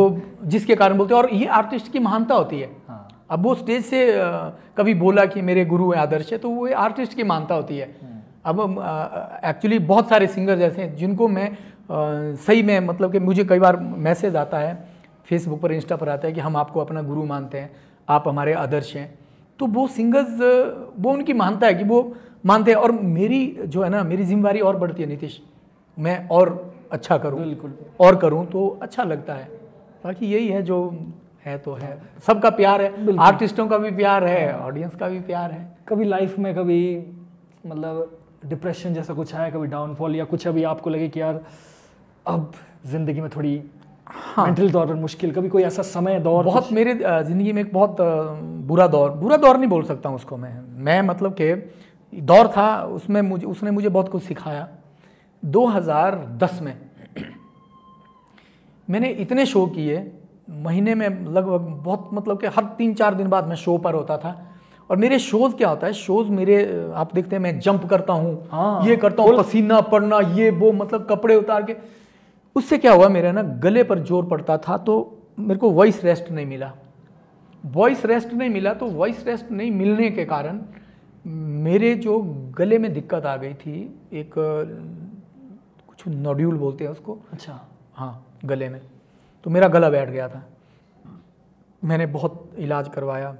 जिसके कारण बोलते हैं, और ये आर्टिस्ट की महानता होती है। अब वो स्टेज से कभी बोला कि मेरे गुरु है, आदर्श है, तो वो आर्टिस्ट की महानता होती है। अब एक्चुअली बहुत सारे सिंगर्स ऐसे हैं जिनको मैं सही में, मतलब कि मुझे कई बार मैसेज आता है फेसबुक पर, इंस्टा पर आता है कि हम आपको अपना गुरु मानते हैं, आप हमारे आदर्श हैं। तो वो सिंगर्स, वो उनकी मानता है कि वो मानते हैं, और मेरी जो है ना, मेरी जिम्मेदारी और बढ़ती है नीतीश, मैं और अच्छा करूं, बिल्कुल, और करूं तो अच्छा लगता है। बाकी यही है, जो है तो है, सबका प्यार है, आर्टिस्टों का भी प्यार है, ऑडियंस का भी प्यार है। कभी लाइफ में कभी मतलब डिप्रेशन जैसा कुछ आया, कभी डाउनफॉल, या कुछ अभी आपको लगे कि यार अब जिंदगी में थोड़ी मेंटल तौर पर मुश्किल, कभी कोई ऐसा समय, दौर? बहुत मेरे ज़िंदगी में एक बहुत बुरा दौर नहीं बोल सकता हूँ उसको मैं मतलब कि दौर था, उसमें उसने मुझे बहुत कुछ सिखाया। 2010 में मैंने इतने शो किए, महीने में लगभग बहुत, मतलब कि हर 3-4 दिन बाद मैं शो पर होता था। और मेरे शोज़ क्या होता है, शोज़ मेरे आप देखते हैं मैं जंप करता हूँ, हाँ, ये करता हूँ, पसीना पड़ना, ये वो, मतलब कपड़े उतार के। उससे क्या हुआ, मेरे ना गले पर जोर पड़ता था, तो मेरे को वॉइस रेस्ट नहीं मिला। तो वॉइस रेस्ट नहीं मिलने के कारण मेरे जो गले में दिक्कत आ गई थी, एक कुछ नोड्यूल बोलते हैं उसको। अच्छा। हाँ, गले में। तो मेरा गला बैठ गया था। मैंने बहुत इलाज करवाया,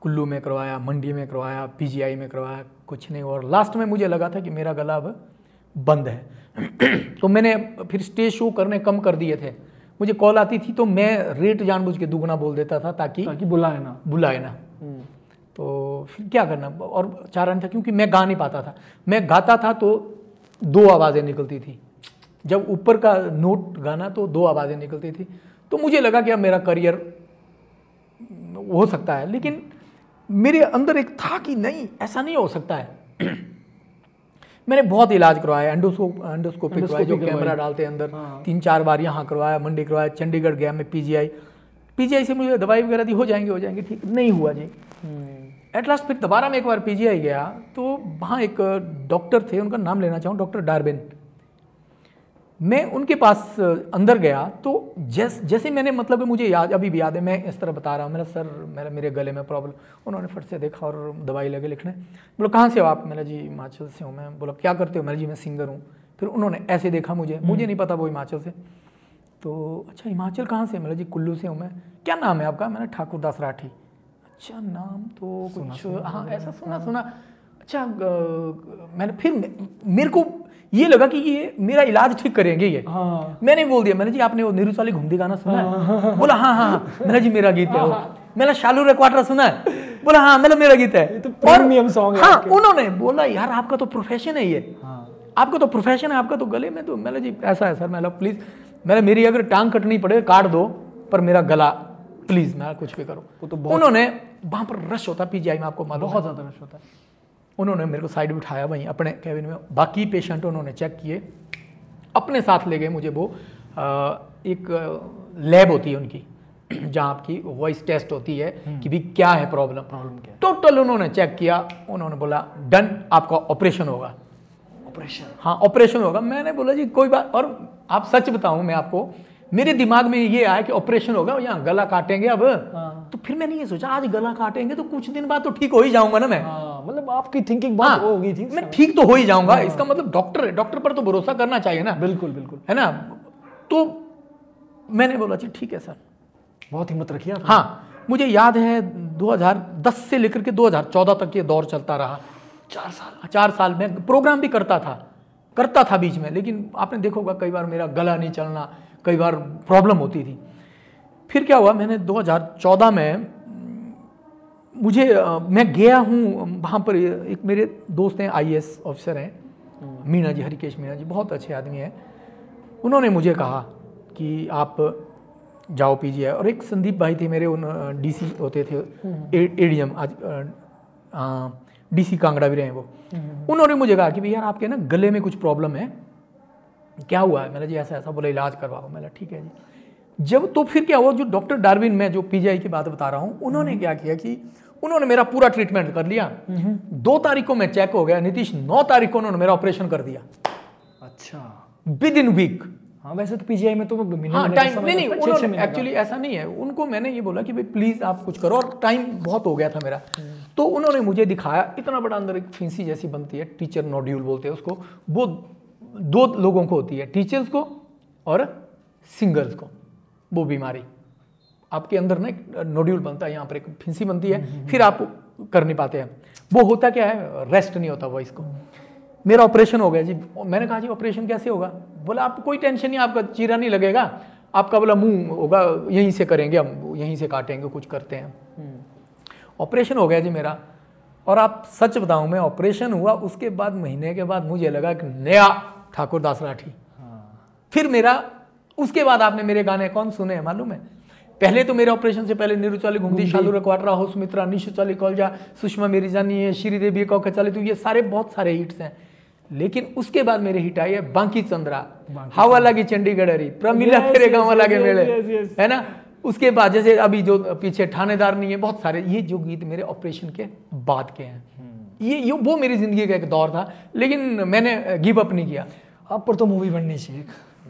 कुल्लू में करवाया, मंडी में करवाया, पीजीआई में करवाया, कुछ नहीं। और लास्ट में मुझे लगा था कि मेरा गला अब बंद है। तो मैंने फिर स्टेज शो करने कम कर दिए थे। मुझे कॉल आती थी तो मैं रेट जानबूझ के दुगना बोल देता था ताकि बुलाए ना। तो फिर क्या करना, और चारण था, क्योंकि मैं गा नहीं पाता था। मैं गाता था तो 2 आवाज़ें निकलती थी, जब ऊपर का नोट गाना तो 2 आवाज़ें निकलती थी। तो मुझे लगा कि अब मेरा करियर हो सकता है, लेकिन मेरे अंदर एक था कि नहीं, ऐसा नहीं हो सकता है। मैंने बहुत इलाज करवाया, एंडोस्कोपी करवाया, जो कैमरा डालते हैं अंदर। 3-4 बार यहाँ करवाया, मंडी करवाया, चंडीगढ़ गया मैं, पीजीआई से मुझे दवाई वगैरह दी, हो जाएंगे, ठीक नहीं हुआ जी। एट लास्ट फिर दोबारा मैं एक बार पीजीआई गया, तो वहाँ एक डॉक्टर थे, उनका नाम लेना चाहूँ, डॉक्टर डार्बिन। मैं उनके पास अंदर गया तो जैसे मैंने, मतलब मुझे याद, अभी भी याद है, मैं इस तरह बता रहा हूँ, मेरा सर, मेरे गले में प्रॉब्लम। उन्होंने फट से देखा और दवाई लगे लिखने। बोला कहाँ से हो आप? मैंने जी हिमाचल से हूँ मैं। बोला क्या करते हो? मैंने जी मैं सिंगर हूँ। फिर उन्होंने ऐसे देखा मुझे नहीं पता वो हिमाचल से। तो अच्छा हिमाचल कहाँ से? मैंने जी कुल्लू से हूँ मैं। क्या नाम है आपका? मैंने ठाकुर दास राठी। अच्छा नाम तो कुछ, हाँ ऐसा सुना। अच्छा मैंने फिर मेरे को ये लगा कि ये मेरा इलाज ठीक करेंगे ये। मैंने बोल दिया, मैंने जी आपने वो नीरू चाली घूमती गाना सुना है? बोला हाँ। मैंने जी मेरा गीत है वो। मैंने शालू रे क्वार्टर सुना है? बोला हाँ, मतलब मेरा गीत है। तो प्रीमियम सॉन्ग है। हाँ, उन्होंने बोला यार आपका तो प्रोफेशन है ये, आपका तो प्रोफेशन है, आपका तो गले में तो। मैंने जी ऐसा है सर, मैं प्लीज, मेरी अगर टांग कटनी पड़े काट दो, पर मेरा गला प्लीज, मैं कुछ भी करो। वो तो उन्होंने, वहां पर रश होता पीजीआई में, आपको मालूम, बहुत ज्यादा रश होता है। उन्होंने मेरे को साइड बिठाया वहीं अपने कैबिन में, बाकी पेशेंट उन्होंने चेक किए, अपने साथ ले गए मुझे। वो एक लैब होती है उनकी, जहाँ आपकी वॉइस टेस्ट होती है कि भी क्या है प्रॉब्लम क्या है। टोटल उन्होंने चेक किया, उन्होंने बोला डन, आपका ऑपरेशन होगा। हाँ ऑपरेशन होगा। मैंने बोला जी कोई बात, और आप सच बताऊं मैं आपको, मेरे दिमाग में ये आया कि ऑपरेशन होगा, यहाँ गला काटेंगे अब। तो फिर मैंने ये सोचा आज गला काटेंगे तो कुछ दिन बाद तो ठीक हो ही जाऊंगा ना मैं। मतलब आपकी थिंकिंग बहुत हो गई थी, मैं ठीक तो हो ही जाऊंगा। इसका मतलब डॉक्टर है, डॉक्टर पर तो भरोसा करना चाहिए ना। बिल्कुल है ना। तो मैंने बोला जी ठीक है सर। बहुत हिम्मत रखी आपने। हाँ, मुझे याद है 2010 से लेकर के 2014 तक ये दौर चलता रहा। 4 साल में प्रोग्राम भी करता था बीच में, लेकिन आपने देखा होगा कई बार मेरा गला नहीं चलना, कई बार प्रॉब्लम होती थी। फिर क्या हुआ, मैंने 2014 में मैं गया हूँ वहाँ पर, एक मेरे दोस्त हैं IAS ऑफिसर हैं, मीणा जी, हरिकेश मीणा जी, बहुत अच्छे आदमी हैं। उन्होंने मुझे कहा कि आप जाओ पीजीआई। और एक संदीप भाई थे मेरे, उन DC होते थे ADM, आज DC कांगड़ा भी रहे वो। उन्होंने मुझे कहा कि भैया आपके ना गले में कुछ प्रॉब्लम है, क्या हुआ है? मैंने जी ऐसा बोला, इलाज करवाओ। मैंने ठीक है जी। जब तो फिर क्या हुआ, जो डॉक्टर डार्विन, मैं जो पीजीआई की बात बता रहा हूँ, उन्होंने क्या किया कि उन्होंने मेरा पूरा ट्रीटमेंट कर लिया। 2 तारीख को मैं चेक हो गया नीतीश, 9 तारीख को उन्होंने मेरा ऑपरेशन कर दिया। अच्छा, विद इन वीक। हाँ वैसे तो पीजीआई में तो टाइम नहीं, उन्होंने एक्चुअली ऐसा नहीं है। उनको मैंने ये बोला कि भाई प्लीज आप कुछ करो, और टाइम बहुत हो गया था मेरा। तो उन्होंने मुझे दिखाया, इतना बड़ा अंदर एक फिंसी जैसी बनती है, टीचर नोड्यूल बोलते हैं उसको। वो 2 लोगों को होती है, टीचर्स को और सिंगर्स को। वो बीमारी आपके अंदर ना एक नोड्यूल बनता है, यहाँ पर एक फिंसी बनती है, फिर आप कर नहीं पाते हैं। वो होता क्या है, रेस्ट नहीं होता वॉइस को। मेरा ऑपरेशन हो गया जी। मैंने कहा जी ऑपरेशन कैसे होगा? बोला आप कोई टेंशन नहीं, आपका चीरा नहीं लगेगा, आपका बोला मुंह होगा, यहीं से करेंगे हम, यहीं से काटेंगे, कुछ करते हैं। ऑपरेशन हो गया जी मेरा। और आप सच बताऊं, मैं ऑपरेशन हुआ उसके बाद महीने के बाद मुझे लगा कि नया ठाकुर दास राठी। फिर मेरा, उसके बाद आपने मेरे गाने कौन सुने हैं मालूम है? पहले तो मेरे ऑपरेशन से पहले नीरू चाली घूमती, शालू रखवाटरा हो, सुमित्रा, निशु चाली कॉलजा, सुषमा मेरी जानी है, श्रीदेवी कौके चाली, तो ये सारे बहुत सारे हिट्स हैं। लेकिन उसके बाद मेरे हिट आई है बांकी चंद्रा, हवा लगी चंडीगढ़ हरी, प्रमिला तेरे गाँव लागे मेले, है ना। उसके बाद जैसे अभी जो पीछे ठानेदार नहीं है, बहुत सारे ये जो गीत मेरे ऑपरेशन के बाद के हैं। ये वो मेरी जिंदगी का एक दौर था, लेकिन मैंने गिव अप नहीं किया। आप पर तो मूवी बननी चाहिए।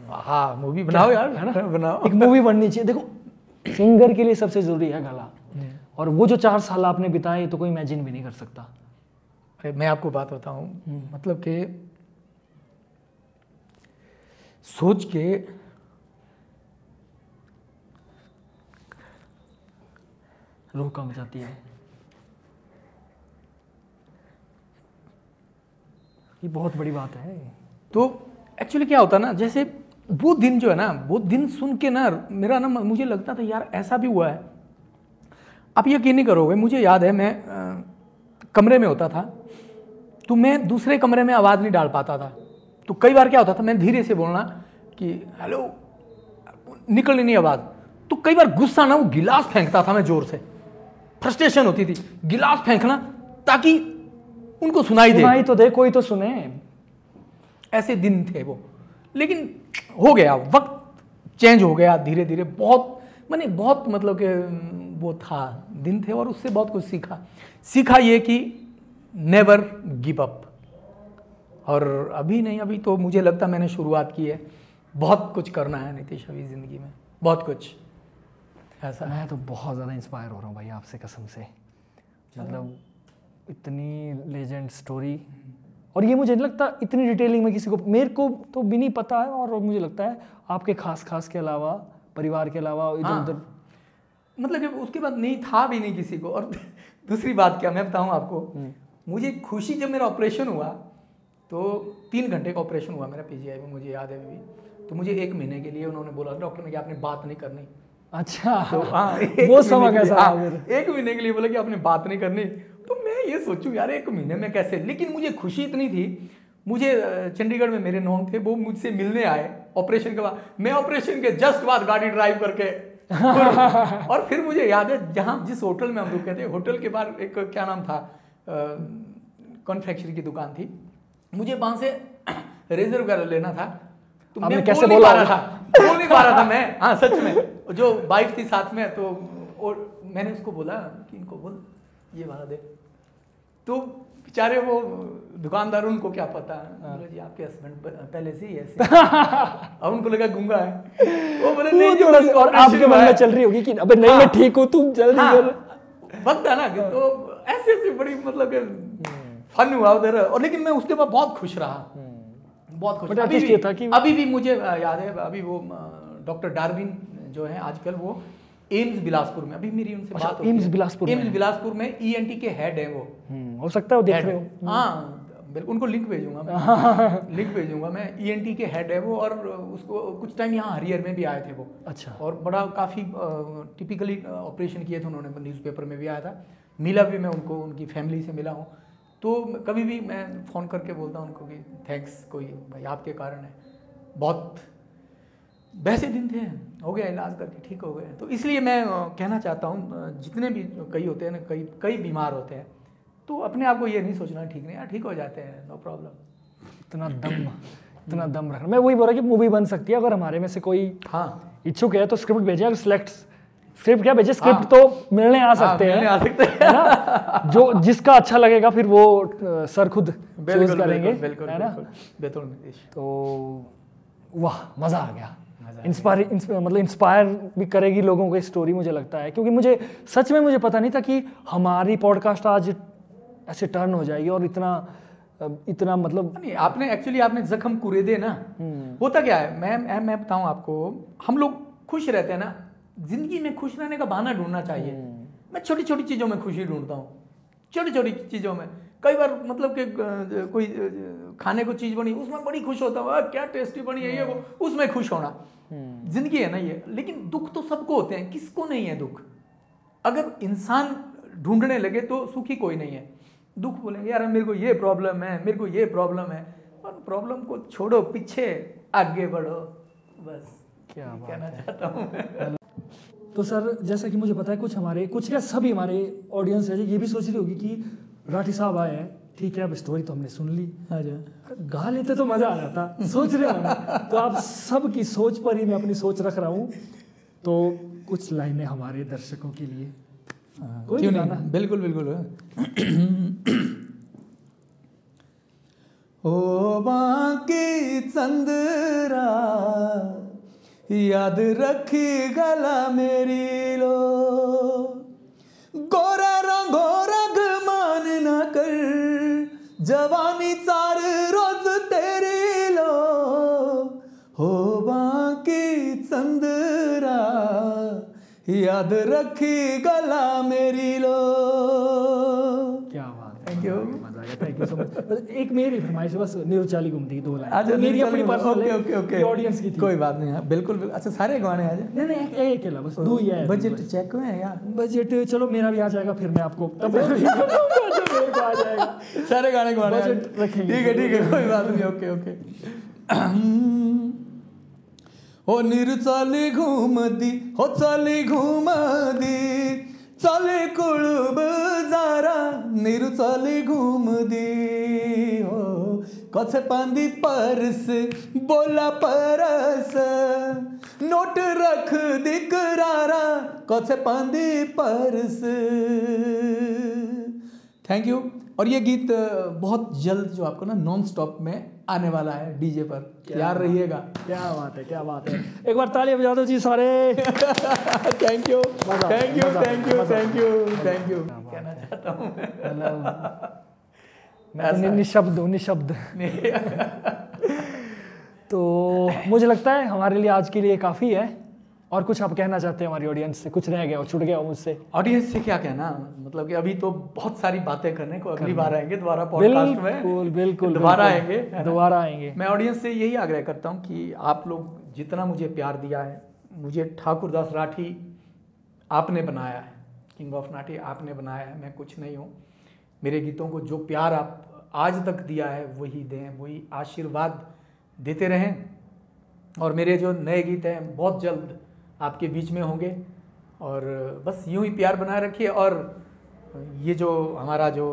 हाँ मूवी बनाओ यार, है ना, बनाओ एक मूवी बननी चाहिए। देखो सिंगर के लिए सबसे जरूरी है गला, और वो जो 4 साल आपने बिताए तो कोई इमेजिन भी नहीं कर सकता। अरे मैं आपको बात बताऊं, मतलब कि सोच के रूह कम जाती है। ये बहुत बड़ी बात है। तो एक्चुअली क्या होता ना, जैसे वो दिन जो है ना, वो दिन सुन के ना मेरा ना मुझे लगता था यार ऐसा भी हुआ है। आप यकीन नहीं करोगे, मुझे याद है मैं कमरे में होता था तो मैं दूसरे कमरे में आवाज़ नहीं डाल पाता था। तो कई बार क्या होता था, मैं धीरे से बोलना कि हेलो, निकलनी नहीं आवाज़। तो कई बार गुस्सा ना वो गिलास फेंकता था मैं जोर से, फ्रस्ट्रेशन होती थी, गिलास फेंकना ताकि उनको सुनाई तो दे, कोई तो सुने। ऐसे दिन थे वो। लेकिन हो गया, वक्त चेंज हो गया धीरे धीरे। बहुत मतलब कि वो था दिन थे, और उससे बहुत कुछ सीखा ये कि नेवर गिव अप। और अभी नहीं, अभी तो मुझे लगता मैंने शुरुआत की है। बहुत कुछ करना है नीतीश अभी ज़िंदगी में, बहुत कुछ ऐसा। मैं तो बहुत ज़्यादा इंस्पायर हो रहा हूँ भाई आपसे, कसम से। मतलब इतनी लेजेंड स्टोरी, और ये मुझे नहीं लगता इतनी डिटेलिंग में किसी को, मेरे को तो भी नहीं पता है। और मुझे लगता है आपके खास के अलावा, परिवार के अलावा इधर उधर, मतलब कि उसके बाद नहीं था भी नहीं किसी को। और दूसरी बात क्या मैं बताऊं आपको, मुझे खुशी जब मेरा ऑपरेशन हुआ तो 3 घंटे का ऑपरेशन हुआ मेरा पीजीआई में, मुझे याद है अभी। तो मुझे 1 महीने के लिए उन्होंने बोला, डॉक्टर ने कि आपने बात नहीं करनी। अच्छा, तो हाँ, वो समय कैसा? 1 महीने के लिए बोला कि आपने बात नहीं करनी। तो मैं ये सोचूं यार 1 महीने में कैसे, लेकिन मुझे खुशी इतनी थी। मुझे चंडीगढ़ में मेरे नॉन थे, वो मुझसे मिलने आए ऑपरेशन के बाद। मैं ऑपरेशन के जस्ट बाद गाड़ी ड्राइव करके और फिर मुझे याद है जहाँ जिस होटल में हम रुके थे, होटल के बाहर एक क्या नाम था, कॉन्फेक्शनरी की दुकान थी। मुझे वहाँ से रेजर वगैरह लेना था। तो मैं कैसे बोल नहीं पा रहा था मैं। हाँ सच में, जो वाइफ थी साथ में, तो और मैंने उसको बोला कि इनको बोल ये वाला दे। तो बेचारे वो दुकानदार, उनको क्या पता, बोले जी आपके हस्बैंड पहले से ही ऐसे। अब उनको लगा गूंगा है, वो बोले नहीं। और आपके मन में चल रही होगी कि अबे नहीं मैं ठीक हूँ, तुम जल्दी कर। वक्त है ना, तो ऐसे बड़ी मतलब फन हुआ उधर। और लेकिन मैं उसके बाद बहुत खुश रहा, बहुत खुश। अभी भी मुझे याद है, अभी वो डॉक्टर डार्विन जो है आजकल, वो एम्स बिलासपुर में, अभी मेरी उनसे बात होती है। एम्स बिलासपुर में ईएनटी के हेड है वो। हो सकता है वो देख रहे हो। हाँ बिल्कुल, उनको लिंक भेजूंगा मैं। लिंक भेजूंगा मैं। ईएनटी के हेड है वो, और उसको कुछ टाइम यहाँ हरियर में भी आए थे वो। अच्छा। और बड़ा काफ़ी टिपिकली ऑपरेशन किए थे उन्होंने, न्यूज़पेपर में भी आया था। मिला भी मैं उनको, उनकी फैमिली से मिला हूँ। तो कभी भी मैं फ़ोन करके बोलता हूँ उनको कि थैंक्स, कोई भाई आपके कारण है। बहुत वैसे दिन थे, हो गया, इलाज करके ठीक हो गए। तो इसलिए मैं कहना चाहता हूँ, जितने भी कई होते हैं ना, कई बीमार होते हैं, तो अपने आप को ये नहीं सोचना ठीक नहीं यार, ठीक हो जाते हैं, नो प्रॉब्लम। इतना दम रखना। मैं वही बोल रहा कि मूवी बन सकती है अगर हमारे में से कोई इच्छुक है तो स्क्रिप्ट भेजें। अगर स्क्रिप्ट क्या भेजे, स्क्रिप्ट तो मिलने आ सकते हैं ना, जो जिसका अच्छा लगेगा फिर वो सर खुद चूज करेंगे, है ना। तो वाह, मजा आ गया। इंस्पायर भी करेगी लोगों को स्टोरी, मुझे लगता है। क्योंकि मुझे सच में पता नहीं था कि हमारी पॉडकास्ट आज ऐसे टर्न हो जाएगी और इतना मतलब नहीं। आपने जख्म कुरेदे ना। होता क्या है, मैं बताऊं आपको, हम लोग खुश रहते हैं ना, जिंदगी में खुश रहने का बहाना ढूंढना चाहिए। मैं छोटी छोटी चीज़ों में खुशी ढूंढता हूँ, छोटी छोटी चीज़ों में। कई बार मतलब कि कोई खाने को चीज़ बनी, उसमें बड़ी खुश होता हूँ, क्या टेस्टी बनी है ये वो, उसमें खुश होना जिंदगी है ना ये। लेकिन दुख तो सबको होते हैं, किसको नहीं है दुख। अगर इंसान ढूंढने लगे तो सुखी कोई नहीं है। दुख बोलेंगे यार मेरे को ये प्रॉब्लम है, मेरे को ये प्रॉब्लम है, और प्रॉब्लम को छोड़ो, पीछे आगे बढ़ो, बस क्या कहना चाहता हूँ। तो सर जैसा कि मुझे पता है कुछ क्या सभी हमारे ऑडियंस है ये भी सोच रही होगी कि राठी साहब आए हैं, ठीक है अब स्टोरी तो हमने सुन ली, गा लेते तो मजा आ जाता, सोच रहे हो ना। तो आप सबकी सोच पर ही मैं अपनी सोच रख रहा हूँ, तो कुछ लाइनें हमारे दर्शकों के लिए। क्यों नहीं, बिल्कुल बिल्कुल। ओ बाकी चंद्रा याद रखी गला मेरी लो, गोरा रंगो रंग मान ना कर, जवानी 4 रोज तेरी लो, हो बाकी चंद्रा याद रखी गला मेरी लो। क्या बात, थैंक यू, मजा आ गया, थैंक यू सो मच। एक मेरी फरमाइश बस, निरुचाली घूमती 2 लाइन। अच्छा, मेरी अपनी पर्सनल है, ओके ऑडियंस की थी। कोई बात नहीं, बिल्कुल बिल्कुल। अच्छा सारे गाने आ जाए? नहीं एक अकेला बस, 2 ही है। बजट चेक हुए हैं यार? बजट चलो मेरा भी आ जाएगा, फिर मैं आपको तब मेरे को आ जाएगा, सारे गाने को बजट रखेंगे। ठीक है कोई बात नहीं, ओके ओके। हो निरुचाली घूमदी, हो चाली घूमदी, चाले कुळूब जारा, निरुचाली घूमदी, हो कसे पांदी पर्स बोला परस, नोट रख दी करारा, कसे पांदी पर्स। Thank you. और ये गीत बहुत जल्द जो आपको ना नॉन स्टॉप में आने वाला है डीजे पर, तैयार रहिएगा। क्या बात है, क्या बात है। एक बार ताली बजा दो जी सारे। Thank you thank you thank you thank you thank you. कहना चाहता हूँ मैं तो निशब्द हूँ, निशब्द। तो मुझे लगता है हमारे लिए आज के लिए काफ़ी है। और कुछ आप कहना चाहते हैं हमारी ऑडियंस से? कुछ रह गया हो, छूट गया हो मुझसे? ऑडियंस से क्या कहना, मतलब कि अभी तो बहुत सारी बातें करने को, अगली बार आएंगे दोबारा पॉडकास्ट में, बिल्कुल बिल्कुल दोबारा आएंगे, दोबारा आएंगे। मैं ऑडियंस से यही आग्रह करता हूँ कि आप लोग जितना मुझे प्यार दिया है, मुझे ठाकुरदास राठी आपने बनाया है, किंग ऑफ नाटी आपने बनाया है, मैं कुछ नहीं हूँ। मेरे गीतों को जो प्यार आप आज तक दिया है वही दें, वही आशीर्वाद देते रहें। और मेरे जो नए गीत हैं बहुत जल्द आपके बीच में होंगे, और बस यूं ही प्यार बनाए रखिए। और ये जो हमारा जो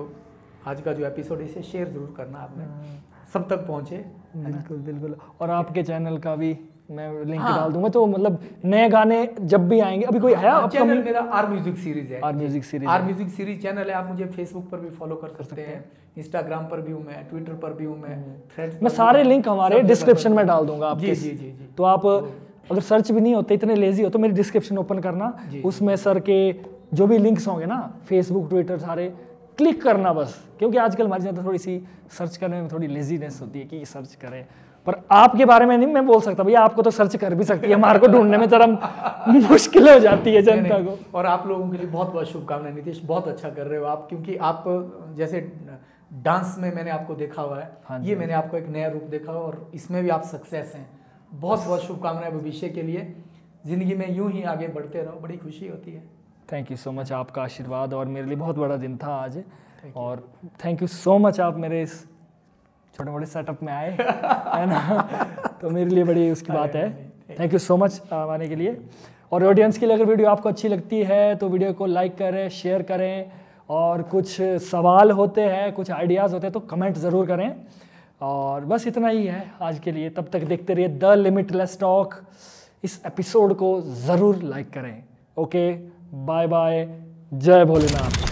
आज का जो एपिसोड, इसे शेयर ज़रूर करना, आपने सब तक पहुँचे। बिल्कुल बिल्कुल। और आपके चैनल का भी मैं लिंक डाल दूंगा, तो मतलब नए गाने जब भी आएंगे। अभी कोई है चैनल मेरा आर म्यूजिक सीरीज है, आर म्यूजिक सीरीज चैनल है। आप मुझे फेसबुक पर भी फॉलो कर सकते हैं, इंस्टाग्राम पर भी हूँ मैं, ट्विटर पर भी हूँ मैं, थ्रेड्स। मैं सारे लिंक हमारे डिस्क्रिप्शन में डाल दूंगा आपके। जी। तो आप अगर सर्च भी नहीं होते, इतने लेजी हो, तो मेरी डिस्क्रिप्शन ओपन करना, उसमें सर के जो भी लिंक्स होंगे ना, फेसबुक ट्विटर सारे क्लिक करना बस। क्योंकि आजकल हमारी ज़्यादा थोड़ी सी सर्च करने में थोड़ी लेजीनेस होती है कि सर्च करें, पर आपके बारे में नहीं मैं बोल सकता भैया, आपको तो सर्च कर भी सकती है, हमारे को ढूंढने में जरा मुश्किल हो जाती है जनता को। और आप लोगों के लिए बहुत बहुत शुभकामनाएं नीतीश, बहुत अच्छा कर रहे हो आप, क्योंकि आप जैसे डांस में मैंने आपको देखा हुआ है, ये मैंने आपको एक नया रूप देखा हुआ, और इसमें भी आप सक्सेस हैं। बहुत बहुत शुभकामनाएं भविष्य के लिए, ज़िंदगी में यूं ही आगे बढ़ते रहो, बड़ी खुशी होती है। थैंक यू सो मच, आपका आशीर्वाद और मेरे लिए बहुत बड़ा दिन था आज। और थैंक यू सो मच, आप मेरे इस छोटे मोटे सेटअप में आए, है ना, तो मेरे लिए बड़ी उसकी बात है। थैंक यू सो मच आने के लिए। और ऑडियंस के लिए अगर वीडियो आपको अच्छी लगती है तो वीडियो को लाइक करें, शेयर करें, और कुछ सवाल होते हैं, कुछ आइडियाज़ होते हैं तो कमेंट ज़रूर करें। और बस इतना ही है आज के लिए। तब तक देखते रहिए द लिमिटलेस टॉक। इस एपिसोड को ज़रूर लाइक करें। ओके, बाय बाय, जय भोलेनाथ।